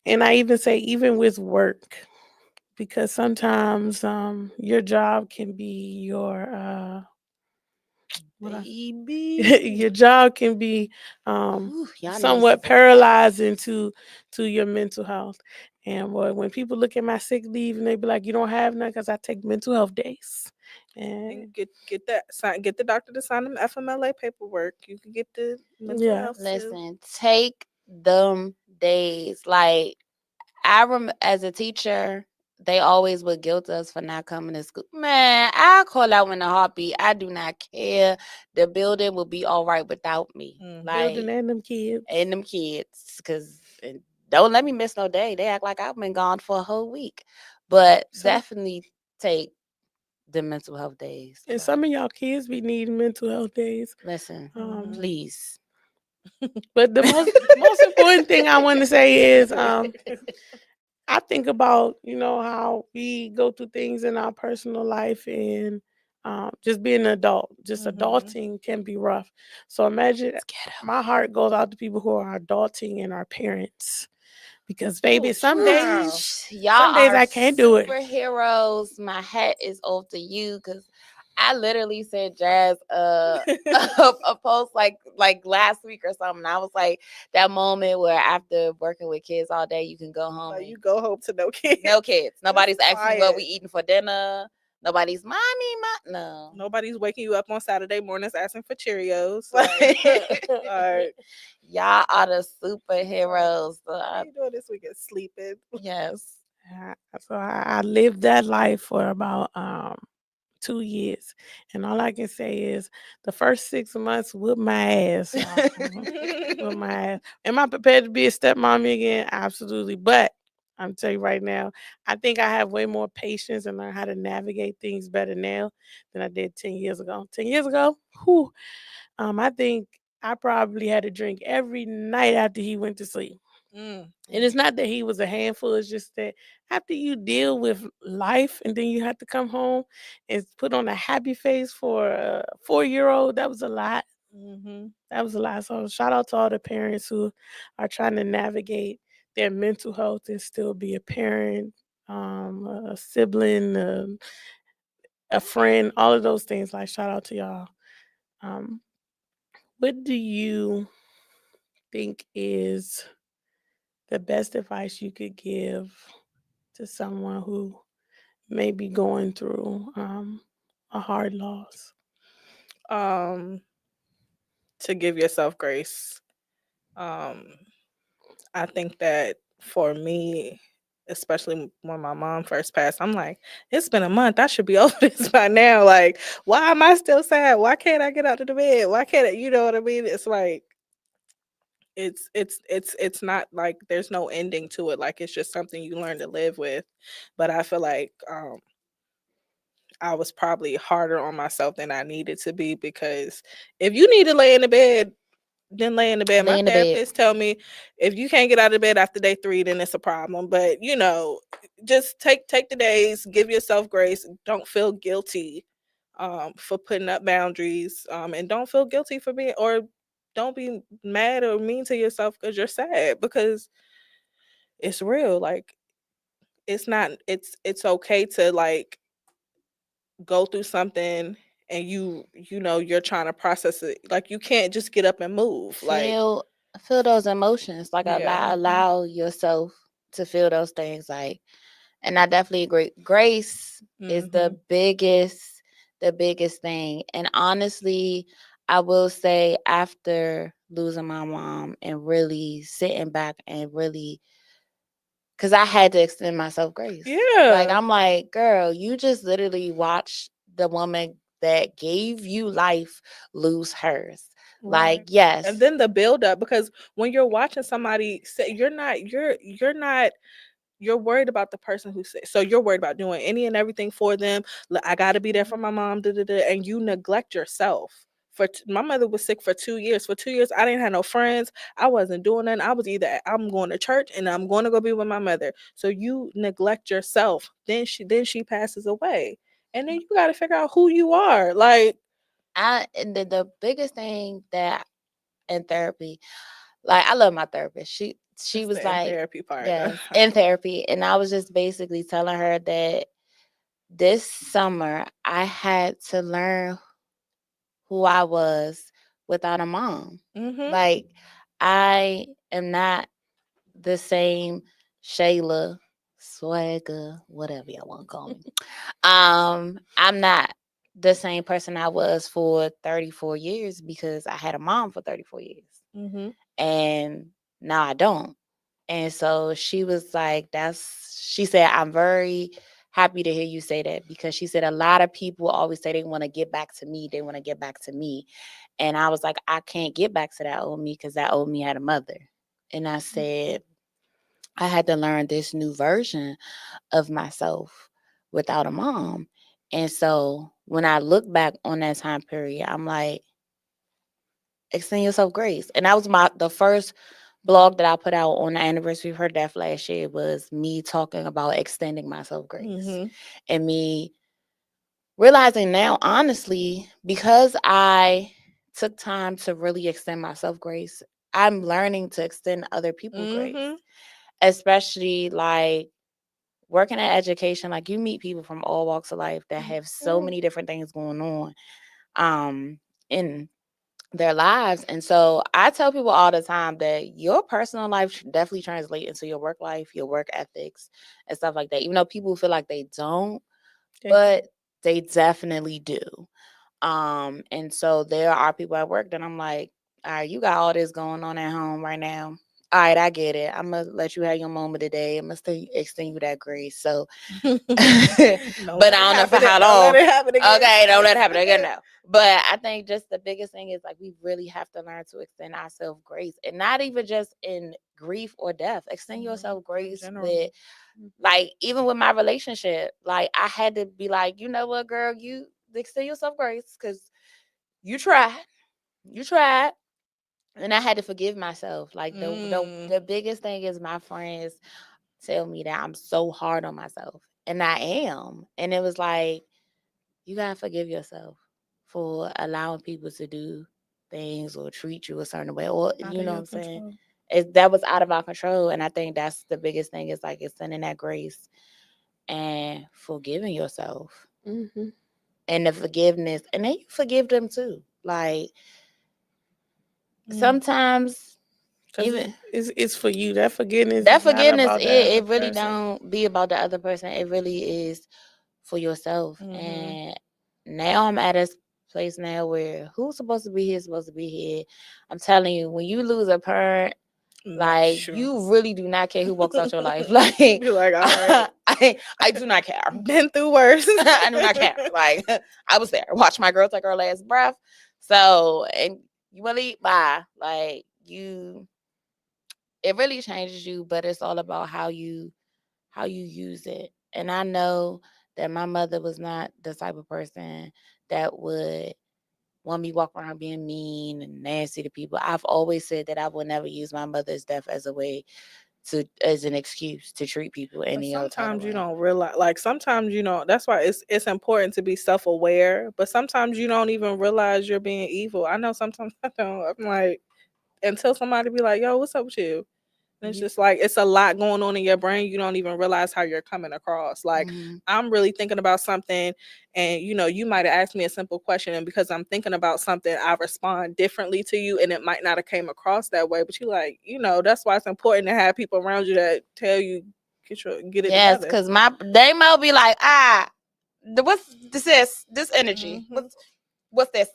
Speaker 1: and I even say even with work, because sometimes your job can be your job can be somewhat paralyzing to your mental health. And when people look at my sick leave and they be like, "You don't have none," because I take mental health days.
Speaker 3: And get the doctor to sign them FMLA paperwork. You can get the mental
Speaker 1: Yeah.
Speaker 3: health.
Speaker 2: Listen, take them days. Like as a teacher, they always would guilt us for not coming to school. Man, I call out in a heartbeat. I do not care. The building will be all right without me.
Speaker 1: Building
Speaker 2: Like
Speaker 1: and them kids.
Speaker 2: and them kids, because don't let me miss no day. They act like I've been gone for a whole week. But definitely take the mental health days.
Speaker 1: And some of y'all kids be needing mental health days.
Speaker 2: Listen, please.
Speaker 1: But the most important thing I want to say is I think about, how we go through things in our personal life and just being an adult. Just adulting can be rough. So imagine my heart goes out to people who are adulting and our parents. Because baby, some days
Speaker 2: y'all are
Speaker 1: I can't do it.
Speaker 2: Superheroes. My hat is off to you because I literally sent Jazz a post like last week or something. I was like, that moment where after working with kids all day, you can go home.
Speaker 3: You go home to no kids.
Speaker 2: No kids. Nobody's asking what we eating for dinner. Nobody's no.
Speaker 3: Nobody's waking you up on Saturday mornings asking for Cheerios. Like, like
Speaker 2: Y'all are the superheroes. So
Speaker 3: what you doing this weekend? Sleeping.
Speaker 2: yes.
Speaker 1: So I lived that life for about 2 years, and all I can say is the first 6 months whooped my ass, y'all. Whooped my ass. Am I prepared to be a stepmommy again? Absolutely, but I'm telling you right now, I think I have way more patience and learn how to navigate things better now than I did 10 years ago. 10 years ago, whew, I think I probably had to drink every night after he went to sleep. And it's not that he was a handful, it's just that after you deal with life and then you have to come home and put on a happy face for a 4-year-old, that was a lot. That was a lot. So shout out to all the parents who are trying to navigate their mental health and still be a parent, a sibling, a friend, all of those things. Like shout out to y'all. Um, what do you think is the best advice you could give to someone who may be going through a hard loss?
Speaker 3: To give yourself grace. I think that for me, especially when my mom first passed, I'm like, it's been a month. I should be over this by now. Like, why am I still sad? Why can't I get out of the bed? Why can't I, you know what I mean? It's like it's not like there's no ending to it. Like it's just something you learn to live with. But I feel like I was probably harder on myself than I needed to be, because if you need to lay in the bed, then lay in the bed.
Speaker 2: Lay
Speaker 3: My
Speaker 2: in the bed.
Speaker 3: therapist tell me if you can't get out of bed after day 3, then it's a problem. But you know, just take the days, give yourself grace. Don't feel guilty for putting up boundaries, and don't feel guilty for being, or don't be mad or mean to yourself because you're sad, because it's real. Like it's not, it's okay to like go through something, and you know you're trying to process it. Like you can't just get up and move. Like
Speaker 2: Feel those emotions. Like
Speaker 3: yeah.
Speaker 2: allow yourself to feel those things. Like, and I definitely agree. Grace is the biggest thing. And honestly, I will say after losing my mom and really sitting back and really, because I had to extend myself grace. Like
Speaker 3: Yeah.
Speaker 2: I'm like, girl, you just literally watched the woman that gave you life lose hers. Like,
Speaker 3: Right.
Speaker 2: yes.
Speaker 3: And then the build up, because when you're watching somebody say, you're not, you're worried about the person who said, so you're worried about doing any and everything for them. I got to be there for my mom, and you neglect yourself. My mother was sick for 2 years. For 2 years, I didn't have no friends. I wasn't doing nothing. I was either I'm going to church and I'm going to go be with my mother. So you neglect yourself. Then she passes away, and then you got to figure out who you are. Like
Speaker 2: And the biggest thing that in therapy, like I love my therapist. She
Speaker 3: it's
Speaker 2: was
Speaker 3: the in
Speaker 2: like,
Speaker 3: therapy part.
Speaker 2: yes, in therapy. And I was just basically telling her that this summer I had to learn who I was without a mom. Like I am not the same Shayla, Swagger, whatever y'all want to call me. I'm not the same person I was for 34 years because I had a mom for 34 years. And now I don't. And so she was like, she said, I'm very happy to hear you say that, because she said a lot of people always say they want to get back to me. They want to get back to me. And I was like, I can't get back to that old me because that old me had a mother. And I said, I had to learn this new version of myself without a mom. And so when I look back on that time period, I'm like, extend yourself grace. And that was the first blog that I put out on the anniversary of her death last year, was me talking about extending myself grace. And me realizing now, honestly, because I took time to really extend myself grace, I'm learning to extend other people grace. Especially like working at education, like you meet people from all walks of life that have so many different things going on in their lives. And so I tell people all the time that your personal life definitely translate into your work life, your work ethics, and stuff like that. Even though people feel like they don't, but They definitely do. And so there are people at work that I'm like, all right, you got all this going on at home right now. All right, I get it. I'm gonna let you have your moment today. I'm gonna extend you that grace. So, but I don't know for how
Speaker 3: Don't
Speaker 2: long.
Speaker 3: let it happen again.
Speaker 2: Okay, don't let it happen again now. But I think just the biggest thing is like we really have to learn to extend ourselves grace, and not even just in grief or death. Extend yourself grace with, like, even with my relationship. Like I had to be like, you know what, girl, you extend yourself grace because you tried, you tried, and I had to forgive myself. Like the biggest thing is my friends tell me that I'm so hard on myself, and I am, and it was like, you gotta forgive yourself for allowing people to do things or treat you a certain way, or you know what I'm saying. That was out of our control, and I think that's the biggest thing is like extending that grace and forgiving yourself, and the forgiveness, and then you forgive them too. Like sometimes even
Speaker 1: it's for you. That forgiveness
Speaker 2: that
Speaker 1: is not
Speaker 2: forgiveness,
Speaker 1: about that
Speaker 2: it
Speaker 1: other
Speaker 2: really
Speaker 1: person.
Speaker 2: don't be about the other person. It really is for yourself. And now I'm at a place now where who's supposed to be here is supposed to be here. I'm telling you, when you lose a parent, like you really do not care who walks out your life. Like,
Speaker 3: Be like, all right,
Speaker 2: I do not care.
Speaker 3: been through worse.
Speaker 2: I do not care. Like I was there, watch my girl take her last breath. So, and you really bye. Like you, it really changes you, but it's all about how you use it. And I know that my mother was not the type of person that would want me walk around being mean and nasty to people. I've always said that I would never use my mother's death as a way to as an excuse to treat people any other type of
Speaker 3: Sometimes you
Speaker 2: way.
Speaker 3: don't realize, like sometimes you know, that's why it's important to be self-aware, but sometimes you don't even realize you're being evil. I know sometimes I don't. I'm like, until somebody be like, yo, what's up with you? And it's just like it's a lot going on in your brain. You don't even realize how you're coming across. Like I'm really thinking about something, and you know, you might have asked me a simple question, and because I'm thinking about something, I respond differently to you, and it might not have came across that way. But you like, you know, that's why it's important to have people around you that tell you get it
Speaker 2: Yes,
Speaker 3: together.
Speaker 2: because they might be like, what's this energy? What's this?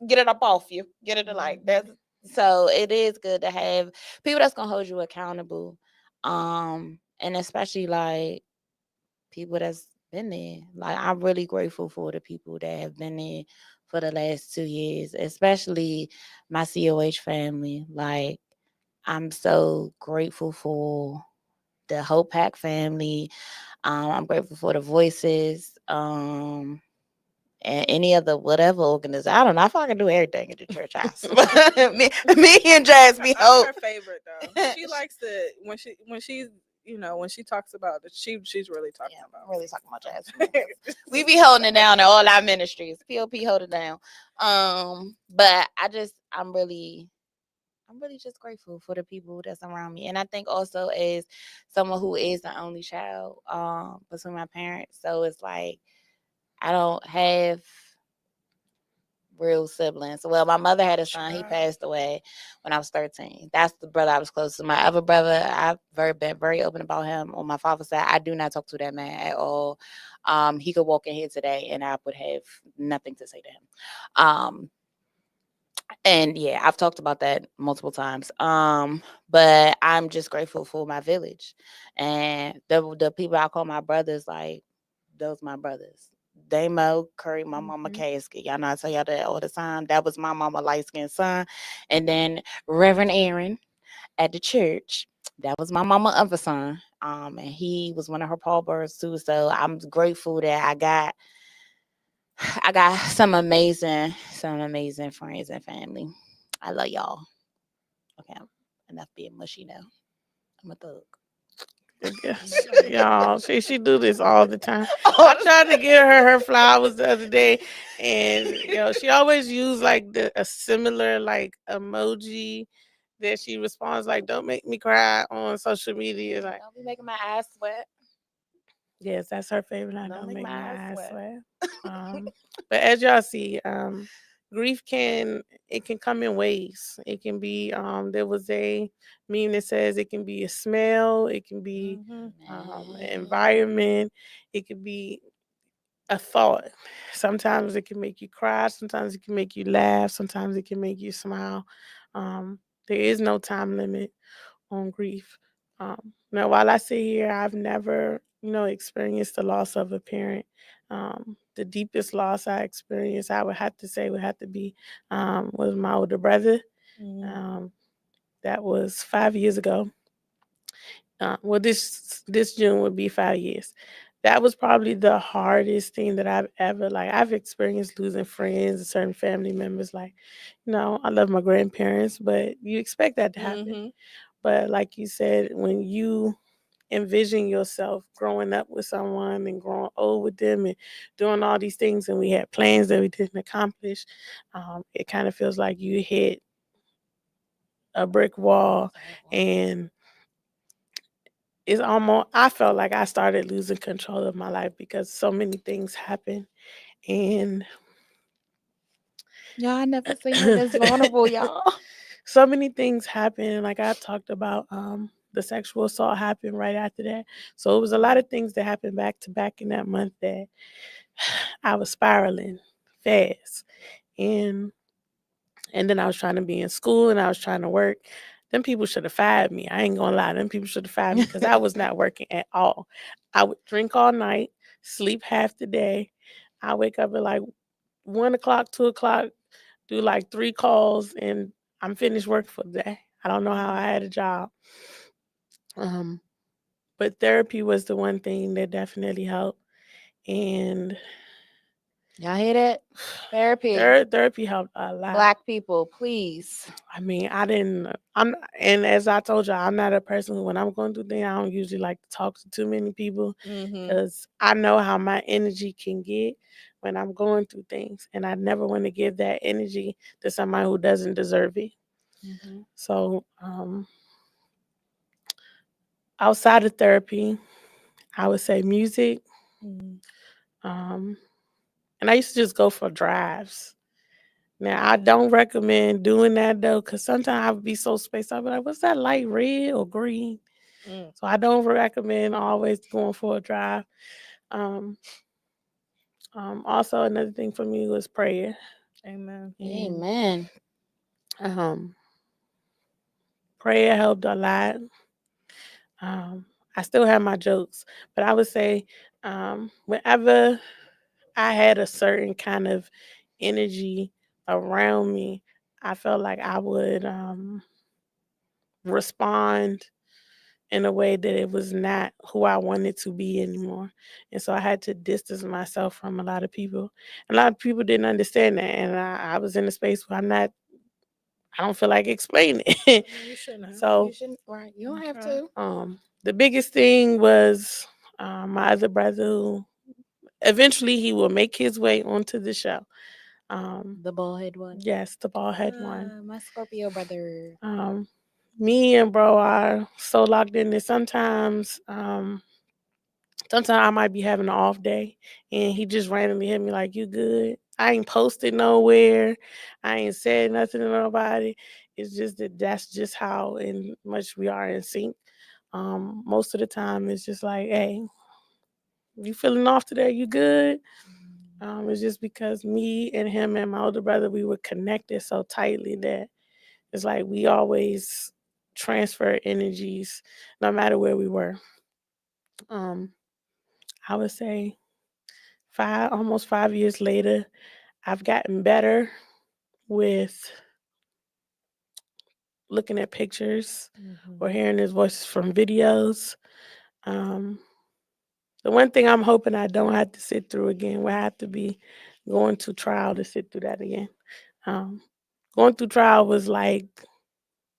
Speaker 2: Get it up off you. Get it like that. So it is good to have people that's gonna hold you accountable. And especially like people that's been there. Like I'm really grateful for the people that have been there for the last 2 years, especially my COH family. Like I'm so grateful for the Hope Pack family. I'm grateful for the Voices. And any other whatever organization. I don't know. I feel like I can do everything at the church house. me and Jazmin
Speaker 3: I'm
Speaker 2: Hope.
Speaker 3: her favorite though. She likes to when she's you know when she talks about it, she's really talking about.
Speaker 2: I'm really talking about Jazmin. We be holding it down in all our ministries. POP hold it down. But I'm really just grateful for the people that's around me. And I think also as someone who is the only child between my parents, so it's like I don't have real siblings. Well, my mother had a son. He passed away when I was 13. That's the brother I was close to. My other brother, I've been very open about him on my father's side. I do not talk to that man at all. He could walk in here today and I would have nothing to say to him. And yeah, I've talked about that multiple times. But I'm just grateful for my village and the people I call my brothers. Like those my brothers. Damo carried my mama casket. Y'all know I tell y'all that all the time. That was my mama light skinned son. And then Reverend Aaron at the church. That was my mama other son. And he was one of her pallbearers too. So I'm grateful that I got some amazing friends and family. I love y'all. Okay, enough being mushy now. I'm a thug.
Speaker 1: Yes, y'all. She do this all the time. I tried to get her flowers the other day, and she always use like a similar like emoji that she responds like, "Don't make me cry" on social media. Like,
Speaker 2: don't be making my eyes sweat.
Speaker 1: Yes, that's her favorite. I
Speaker 2: Don't
Speaker 1: don't
Speaker 2: make
Speaker 1: make
Speaker 2: my
Speaker 1: my
Speaker 2: eyes
Speaker 1: eyes
Speaker 2: sweat.
Speaker 1: sweat. But as y'all see, grief can come in ways. It can be there was a meme that says it can be a smell, it can be an environment, it could be a thought. Sometimes it can make you cry, sometimes it can make you laugh, sometimes it can make you smile. Um, there is no time limit on grief. Now, while I sit here, I've never, experienced the loss of a parent. The deepest loss I experienced, I would have to say, would have to be was my older brother.
Speaker 3: Mm.
Speaker 1: Um, that was 5 years ago. Well, this June would be 5 years. That was probably the hardest thing that I've ever I've experienced losing friends and certain family members. I love my grandparents, but you expect that to happen.
Speaker 3: Mm-hmm.
Speaker 1: But like you said, when you envision yourself growing up with someone and growing old with them and doing all these things, and we had plans that we didn't accomplish, it kind of feels like you hit a brick wall, and I felt like I started losing control of my life because so many things happened. And
Speaker 2: Y'all, I never seen her this vulnerable, y'all.
Speaker 1: so many things happened. Like I talked about, the sexual assault happened right after that. So it was a lot of things that happened back to back in that month that I was spiraling fast. And and then I was trying to be in school and I was trying to work. Them people should have fired me. I ain't gonna lie. Them people should have fired me because I was not working at all. I would drink all night, sleep half the day. I wake up at 1 o'clock, 2 o'clock, do 3 calls, and I'm finished work for the day. I don't know how I had a job. Um, but therapy was the one thing that definitely helped. And
Speaker 2: Y'all hear that? Therapy.
Speaker 1: therapy helped a lot.
Speaker 2: Black people, please.
Speaker 1: I mean, and as I told you, I'm not a person who, when I'm going through things, I don't usually like to talk to too many people
Speaker 3: Mm-hmm.
Speaker 1: because I know how my energy can get when I'm going through things. And I never want to give that energy to somebody who doesn't deserve it.
Speaker 2: Mm-hmm.
Speaker 1: So, outside of therapy, I would say music.
Speaker 3: Mm-hmm.
Speaker 1: Um, and I used to just go for drives. Now, I don't recommend doing that though, because sometimes I would be so spaced out. I'd be like, what's that light, red or green?
Speaker 3: Mm.
Speaker 1: So I don't recommend always going for a drive. Um, Also, another thing for me was prayer.
Speaker 3: Amen.
Speaker 1: And
Speaker 2: Amen.
Speaker 1: um, prayer helped a lot. I still have my jokes, but I would say whenever I had a certain kind of energy around me, I felt like I would respond in a way that it was not who I wanted to be anymore. And so I had to distance myself from a lot of people. A lot of people didn't understand that. And I was in a space where I don't feel like explaining it.
Speaker 3: You shouldn't have.
Speaker 1: So
Speaker 2: You shouldn't, right? You don't have
Speaker 3: Okay.
Speaker 2: to.
Speaker 1: the biggest thing was my other brother who eventually he will make his way onto the show.
Speaker 2: The bald head one.
Speaker 1: Yes, the bald head one.
Speaker 2: My Scorpio brother.
Speaker 1: Um, Me and bro are so locked in that sometimes I might be having an off day and he just randomly hit me like, you good? I ain't posted nowhere. I ain't said nothing to nobody. It's just that's just how in much we are in sync. Most of the time it's just like, hey, you feeling off today? You good? It's just because me and him and my older brother, we were connected so tightly that it's like we always transfer energies no matter where we were. Um, I would say almost 5 years later, I've gotten better with looking at pictures
Speaker 3: Mm-hmm.
Speaker 1: or hearing his voices from videos. Um, the one thing I'm hoping I don't have to sit through again will have to be going to trial to sit through that again. Um, Going through trial was like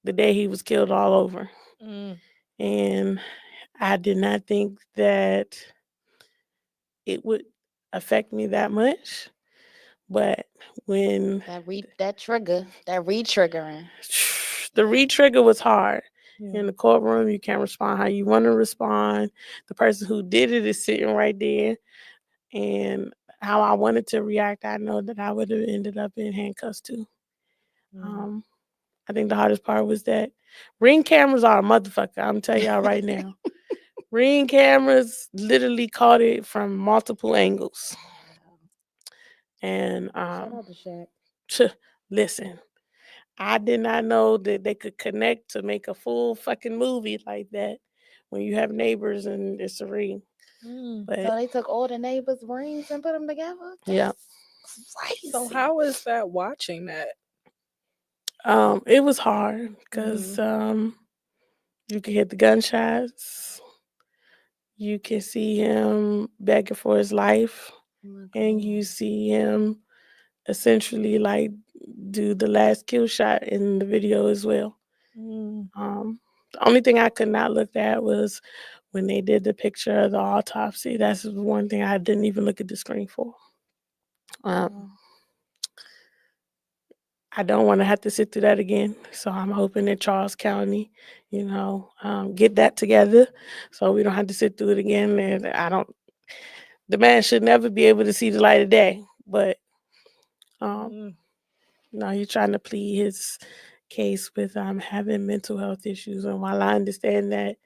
Speaker 1: the day he was killed all over.
Speaker 3: Mm.
Speaker 1: And I did not think that it would affect me that much. But when
Speaker 2: That trigger, that re-triggering.
Speaker 1: the re-trigger was hard.
Speaker 3: Yeah.
Speaker 1: In the courtroom, you can't respond how you want to respond. The person who did it is sitting right there. And how I wanted to react, I know that I would have ended up in handcuffs too.
Speaker 3: Mm.
Speaker 1: Um, I think the hardest part was that Ring cameras are a motherfucker. I'm telling y'all right now. Ring cameras literally caught it from multiple angles. And
Speaker 2: Shout out to Shaq.
Speaker 1: listen, I did not know that they could connect to make a full fucking movie like that when you have neighbors and it's a ring. But
Speaker 2: So they took all the neighbors' rings and put them together.
Speaker 1: yeah,
Speaker 2: That's crazy.
Speaker 3: So how is that watching that?
Speaker 1: it was hard because you could hear the gunshots, you can see him begging for his life,
Speaker 2: Oh my
Speaker 1: and
Speaker 2: God.
Speaker 1: you see him essentially like do the last kill shot in the video as well.
Speaker 3: Mm.
Speaker 1: The only thing I could not look at was when they did the picture of the autopsy. That's one thing I didn't even look at the screen for.
Speaker 2: Wow.
Speaker 1: I don't want to have to sit through that again. So I'm hoping that Charles County, get that together so we don't have to sit through it again. And the man should never be able to see the light of day. But,
Speaker 3: Mm.
Speaker 1: he's trying to plead his case with having mental health issues. And while I understand that,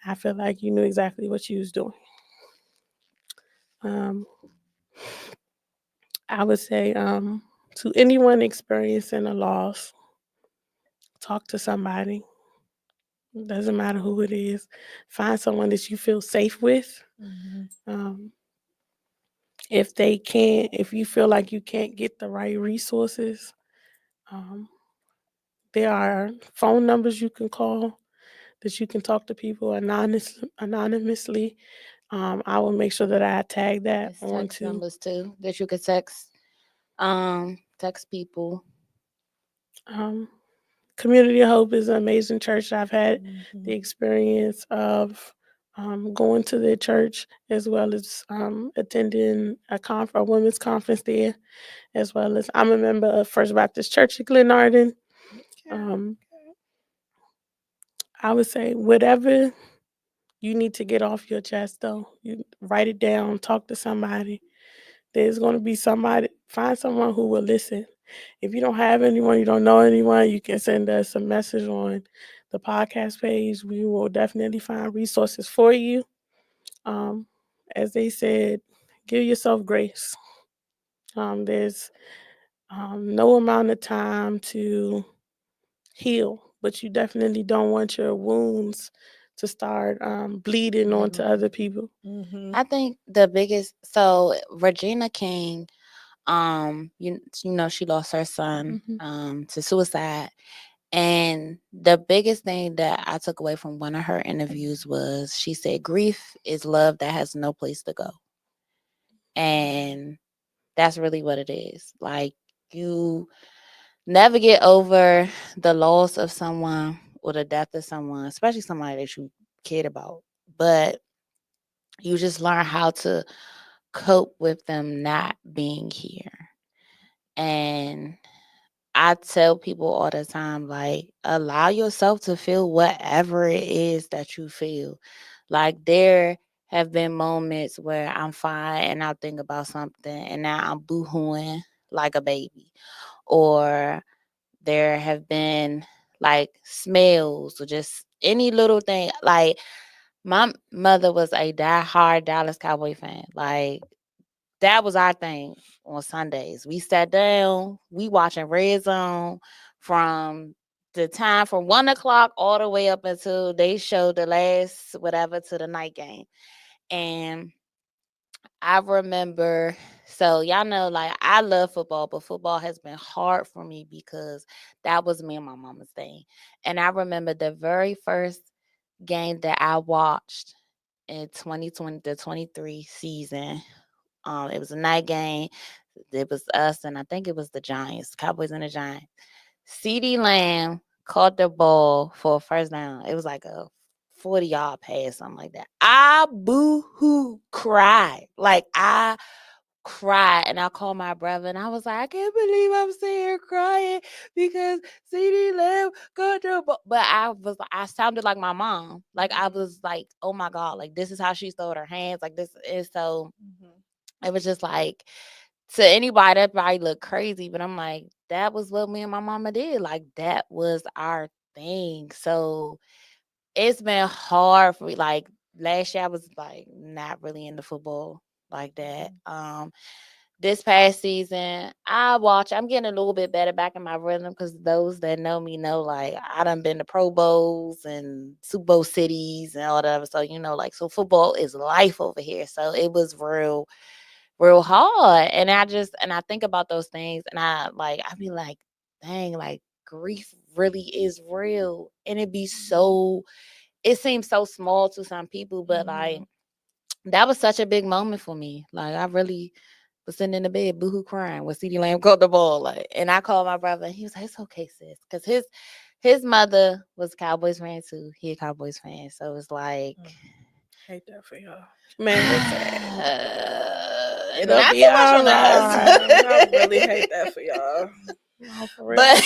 Speaker 1: I feel like you knew exactly what you was doing. Um, I would say to anyone experiencing a loss, talk to somebody. Doesn't matter who it is. Find someone that you feel safe with.
Speaker 3: Mhm.
Speaker 1: Um, if you feel like you can't get the right resources, um, there are phone numbers you can call that you can talk to people anonymously. I will make sure that I tag that
Speaker 2: It's text
Speaker 1: onto.
Speaker 2: numbers too that you could text people.
Speaker 1: Um, Community of Hope is an amazing church. I've had the
Speaker 3: Mhm.
Speaker 1: experience of going to their church as well as attending a women's conference there, as well as I'm a member of First Baptist Church in Glenarden.
Speaker 3: Okay.
Speaker 1: Um, I would say whatever you need to get off your chest, though, you write it down, talk to somebody. There's going to be somebody, find someone who will listen. If you don't have anyone, you don't know anyone, you can send us a message on the podcast page. We will definitely find resources for you. Um, as they said, give yourself grace. There's no amount of time to heal, but you definitely don't want your wounds to start bleeding onto other people.
Speaker 3: Mhm.
Speaker 2: I think the biggest Regina King, she lost her son
Speaker 1: Mhm.
Speaker 2: to suicide. And the biggest thing that I took away from one of her interviews was she said grief is love that has no place to go. And that's really what it is. Like, you never get over the loss of someone or the death of someone, especially somebody that you cared about. But you just learn how to cope with them not being here. And I tell people all the time, like, allow yourself to feel whatever it is that you feel. Like, there have been moments where I'm fine and I'll think about something and now I'm boo-hooing like a baby. Or there have been like smells or just any little thing. Like, my mother was a die-hard Dallas Cowboy fan. Like, that was our thing on Sundays. We sat down, we watching Red Zone from the time from 1 o'clock all the way up until they showed the last whatever to the night game. And I remember, so y'all know, like, I love football, but football has been hard for me because that was me and my mama's thing. And I remember the very first game that I watched in 2020, the 23 season. It was a night game. It was us, and I think it was the Giants, Cowboys and the Giants. CD Lamb caught the ball for a first down. It was like a 40-yard pass, something like that. I boo hoo cried. Like, I cried, and I called my brother and I was like, I can't believe I'm sitting here crying because CD Lamb got the ball. But I sounded like my mom. Like, I was like, oh my God, like, this is how she throwed her hands. Like, this is so.
Speaker 3: Mhm.
Speaker 2: It was just like, to anybody that probably look crazy, but I'm like, that was what me and my mama did. Like, that was our thing. So it's been hard for me. Like, last year I was like not really into football like that. this past season, I'm getting a little bit better back in my rhythm because those that know me know, like, I done been to Pro Bowls and Super Bowl cities and all that. So, like, so football is life over here. So it was real hard. And I think about those things and I be like, dang, like, grief really is real. And it seems so small to some people, but like, that was such a big moment for me. Like, I really was sitting in the bed, boohoo crying when CeeDee Lamb caught the ball. Like, and I called my brother, and he was like, "It's okay, sis," because his mother was a Cowboys fan too. He a Cowboys fan, so it's like,
Speaker 3: hate that for y'all.
Speaker 1: Man, listen, it'll
Speaker 2: not
Speaker 1: be
Speaker 2: too much
Speaker 1: all
Speaker 2: on us.
Speaker 1: right.
Speaker 3: I really hate that for y'all.
Speaker 1: No, for real.
Speaker 2: But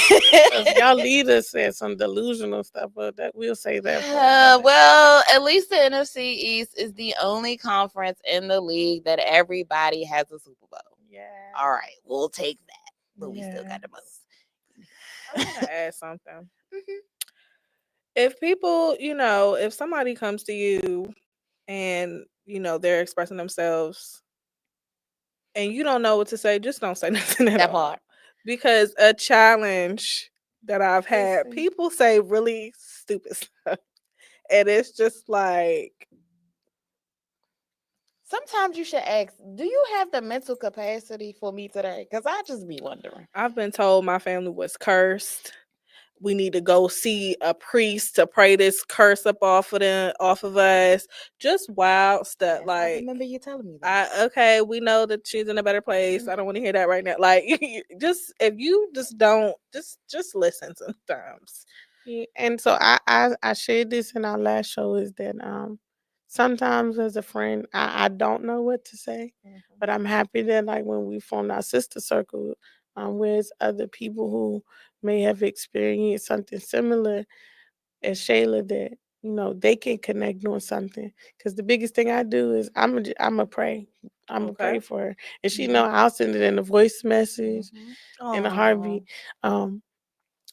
Speaker 1: 'Cause y'all leaders said some delusional stuff, but that we'll say that for another day.
Speaker 2: well, at least the NFC East is the only conference in the league that everybody has a Super Bowl.
Speaker 1: Yeah.
Speaker 2: All right, we'll take that, but we still
Speaker 1: Yes.
Speaker 2: got the most.
Speaker 3: I want to add something.
Speaker 2: Mhm.
Speaker 3: If people, if somebody comes to you and, they're expressing themselves and you don't know what to say, just don't say nothing at
Speaker 2: That
Speaker 3: all.
Speaker 2: part.
Speaker 3: Because a challenge that I've had,
Speaker 1: Listen.
Speaker 3: people say really stupid stuff. And it's just like,
Speaker 2: Sometimes you should ask, do you have the mental capacity for me today? Because I just be wondering.
Speaker 3: I've been told my family was cursed. We need to go see a priest to pray this curse up off of us. Just wild stuff.
Speaker 2: Yes, I
Speaker 3: Like,
Speaker 2: remember you telling me that.
Speaker 3: okay, we know that she's in a better place. I don't want to hear that right now. Like, just if you just don't, just listen sometimes.
Speaker 1: Yeah, and so I shared this in our last show is that sometimes as a friend I don't know what to say, but I'm happy that like when we formed our sister circle, with other people who may have experienced something similar as Shayla that they can connect on something. Because the biggest thing I do is I'm a pray. I'm a pray
Speaker 3: Okay.
Speaker 1: for her, and she know I'll send it in a voice message in a heartbeat.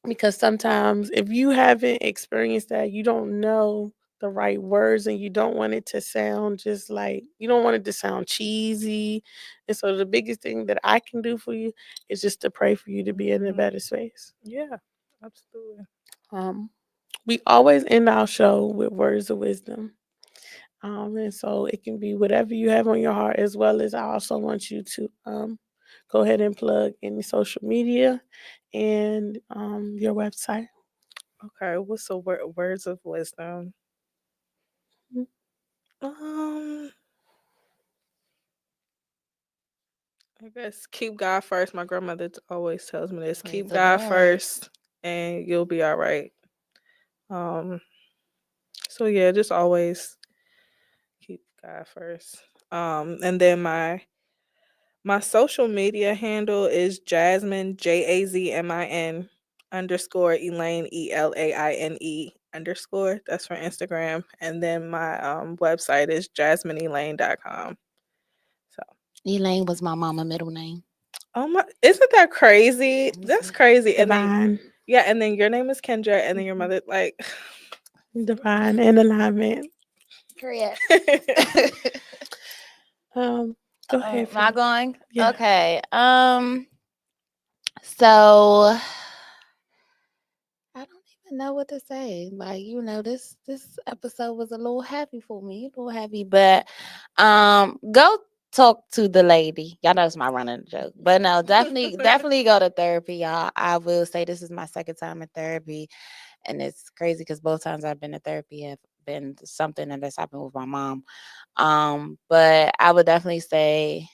Speaker 1: Because sometimes if you haven't experienced that, you don't know the right words and you don't want it to sound just like you don't want it to sound cheesy. And so the biggest thing that I can do for you is just to pray for you to be in a better space.
Speaker 3: Yeah, absolutely.
Speaker 1: Um, we always end our show with words of wisdom. And so it can be whatever you have on your heart, as well as I also want you to go ahead and plug any social media and your website.
Speaker 3: Okay, what's the words of wisdom?
Speaker 1: Mm.
Speaker 3: Um, I guess keep God first. My grandmother always tells me this:
Speaker 2: Praise
Speaker 3: keep
Speaker 2: the
Speaker 3: God
Speaker 2: Lord.
Speaker 3: first, and you'll be all right. Um, so yeah, just always keep God first. And then my social media handle is Jazmin Jazmin underscore Elaine Elaine underscore. That's for Instagram. And then my website is jasminelaine.com. So
Speaker 2: Elaine was my mama middle name.
Speaker 3: oh my, isn't that crazy? That's crazy. And then
Speaker 1: Divine,
Speaker 3: yeah, and then your name is Kendra, and then your mother like
Speaker 1: divine, and alignment.
Speaker 2: Correct.
Speaker 1: Um, go ahead.
Speaker 2: Am I going?
Speaker 1: Yeah.
Speaker 2: Okay. So I don't even know what to say. Like, this episode was a little heavy for me, a little heavy, but go talk to the lady. Y'all know it's my running joke. But no, definitely go to therapy, y'all. I will say this is my second time in therapy, and it's crazy because both times I've been to therapy have been something that's happened with my mom. But I would definitely say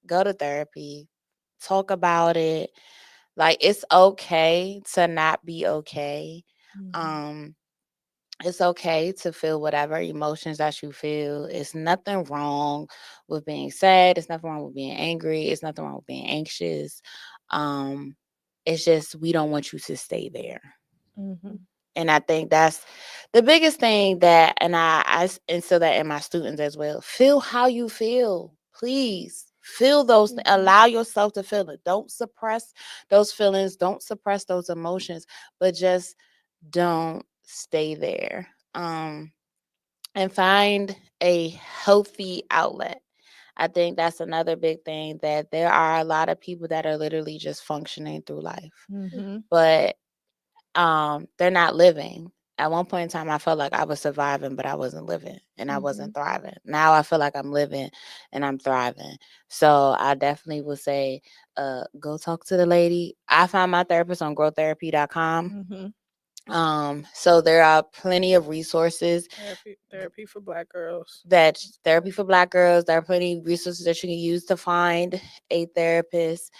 Speaker 2: go to therapy, talk about it. Like, it's okay to not be okay. Um, it's okay to feel whatever emotions that you feel. It's nothing wrong with being sad. It's nothing wrong with being angry. It's nothing wrong with being anxious. Um, it's just we don't want you to stay there. And I think that's the biggest thing that, and I instill that in my students as well. Feel how you feel, please. Feel those. Allow yourself to feel it. Don't suppress those feelings. Don't suppress those emotions. But just don't stay there. And find a healthy outlet. I think that's another big thing, that there are a lot of people that are literally just functioning through life, but they're not living. At one point in time, I felt like I was surviving, but I wasn't living and I wasn't thriving. Now I feel like I'm living and I'm thriving. So I definitely would say, go talk to the lady. I found my therapist on growtherapy.com. So there are plenty of resources.
Speaker 3: Therapy for Black girls.
Speaker 2: That's therapy for Black girls. There are plenty of resources that you can use to find a therapist.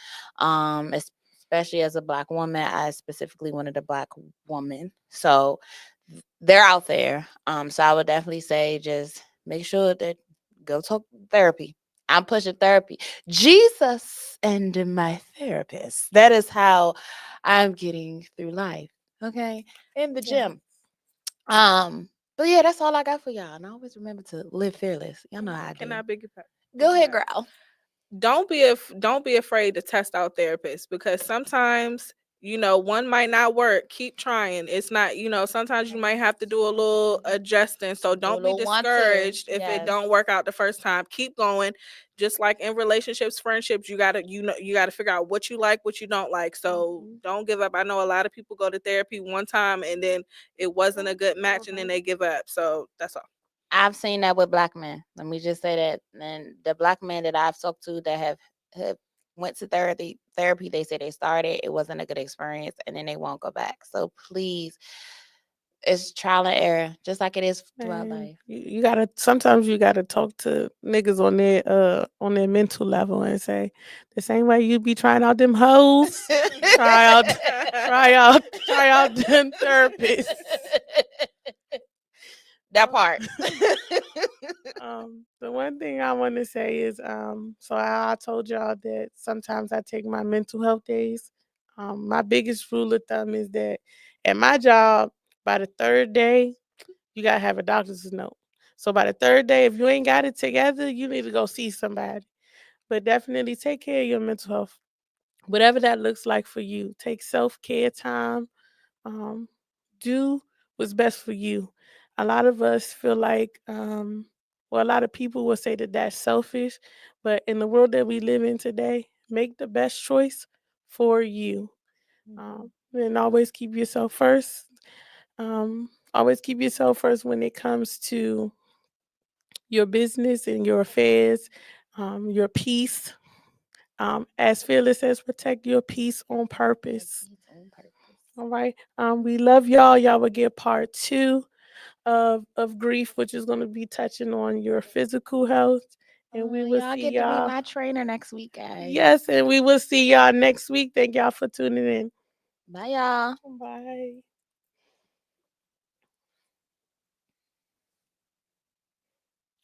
Speaker 2: Especially as a Black woman, I specifically wanted a Black woman. So they're out there. So I would definitely say just make sure that go talk therapy. I'm pushing therapy. Jesus and my therapist. That is how I'm getting through life. Okay. In the gym. But yeah, that's all I got for y'all. And I always remember to live fearless. Y'all know how I do.
Speaker 3: Can I
Speaker 2: Go ahead, girl.
Speaker 3: Don't be afraid to test out therapists, because sometimes, one might not work. Keep trying. It's not, sometimes you might have to do a little adjusting. So don't be discouraged if it don't work out the first time. Keep going. Just like in relationships, friendships, you gotta figure out what you like, what you don't like. So don't give up. I know a lot of people go to therapy one time and then it wasn't a good match and then they give up. So that's all.
Speaker 2: I've seen that with Black men. Let me just say that. And the Black men that I've talked to that have went to therapy, they say they started, it wasn't a good experience, and then they won't go back. So please, it's trial and error, just like it is throughout life.
Speaker 1: You gotta, sometimes you gotta talk to niggas on their mental level and say, the same way you be trying out them hoes, try out them therapists.
Speaker 2: That part.
Speaker 1: The one thing I want to say is, so I told y'all that sometimes I take my mental health days. My biggest rule of thumb is that at my job, by the third day, you gotta have a doctor's note. So by the third day, if you ain't got it together, you need to go see somebody. But definitely take care of your mental health, whatever that looks like for you. Take self-care time. Um, do what's best for you. A lot of us feel like, well, a lot of people will say that that's selfish, but in the world that we live in today, make the best choice for you. And always keep yourself first. Always keep yourself first when it comes to your business and your affairs, your peace. As Fearless says, protect your peace on purpose. All right. We love y'all. Y'all will get part 2 of grief, which is going to be touching on your physical health. And we will see
Speaker 2: get
Speaker 1: y'all.
Speaker 2: to be my trainer next week, guys.
Speaker 1: Yes, and we will see y'all next week. Thank y'all for tuning in.
Speaker 2: Bye, y'all.
Speaker 1: Bye.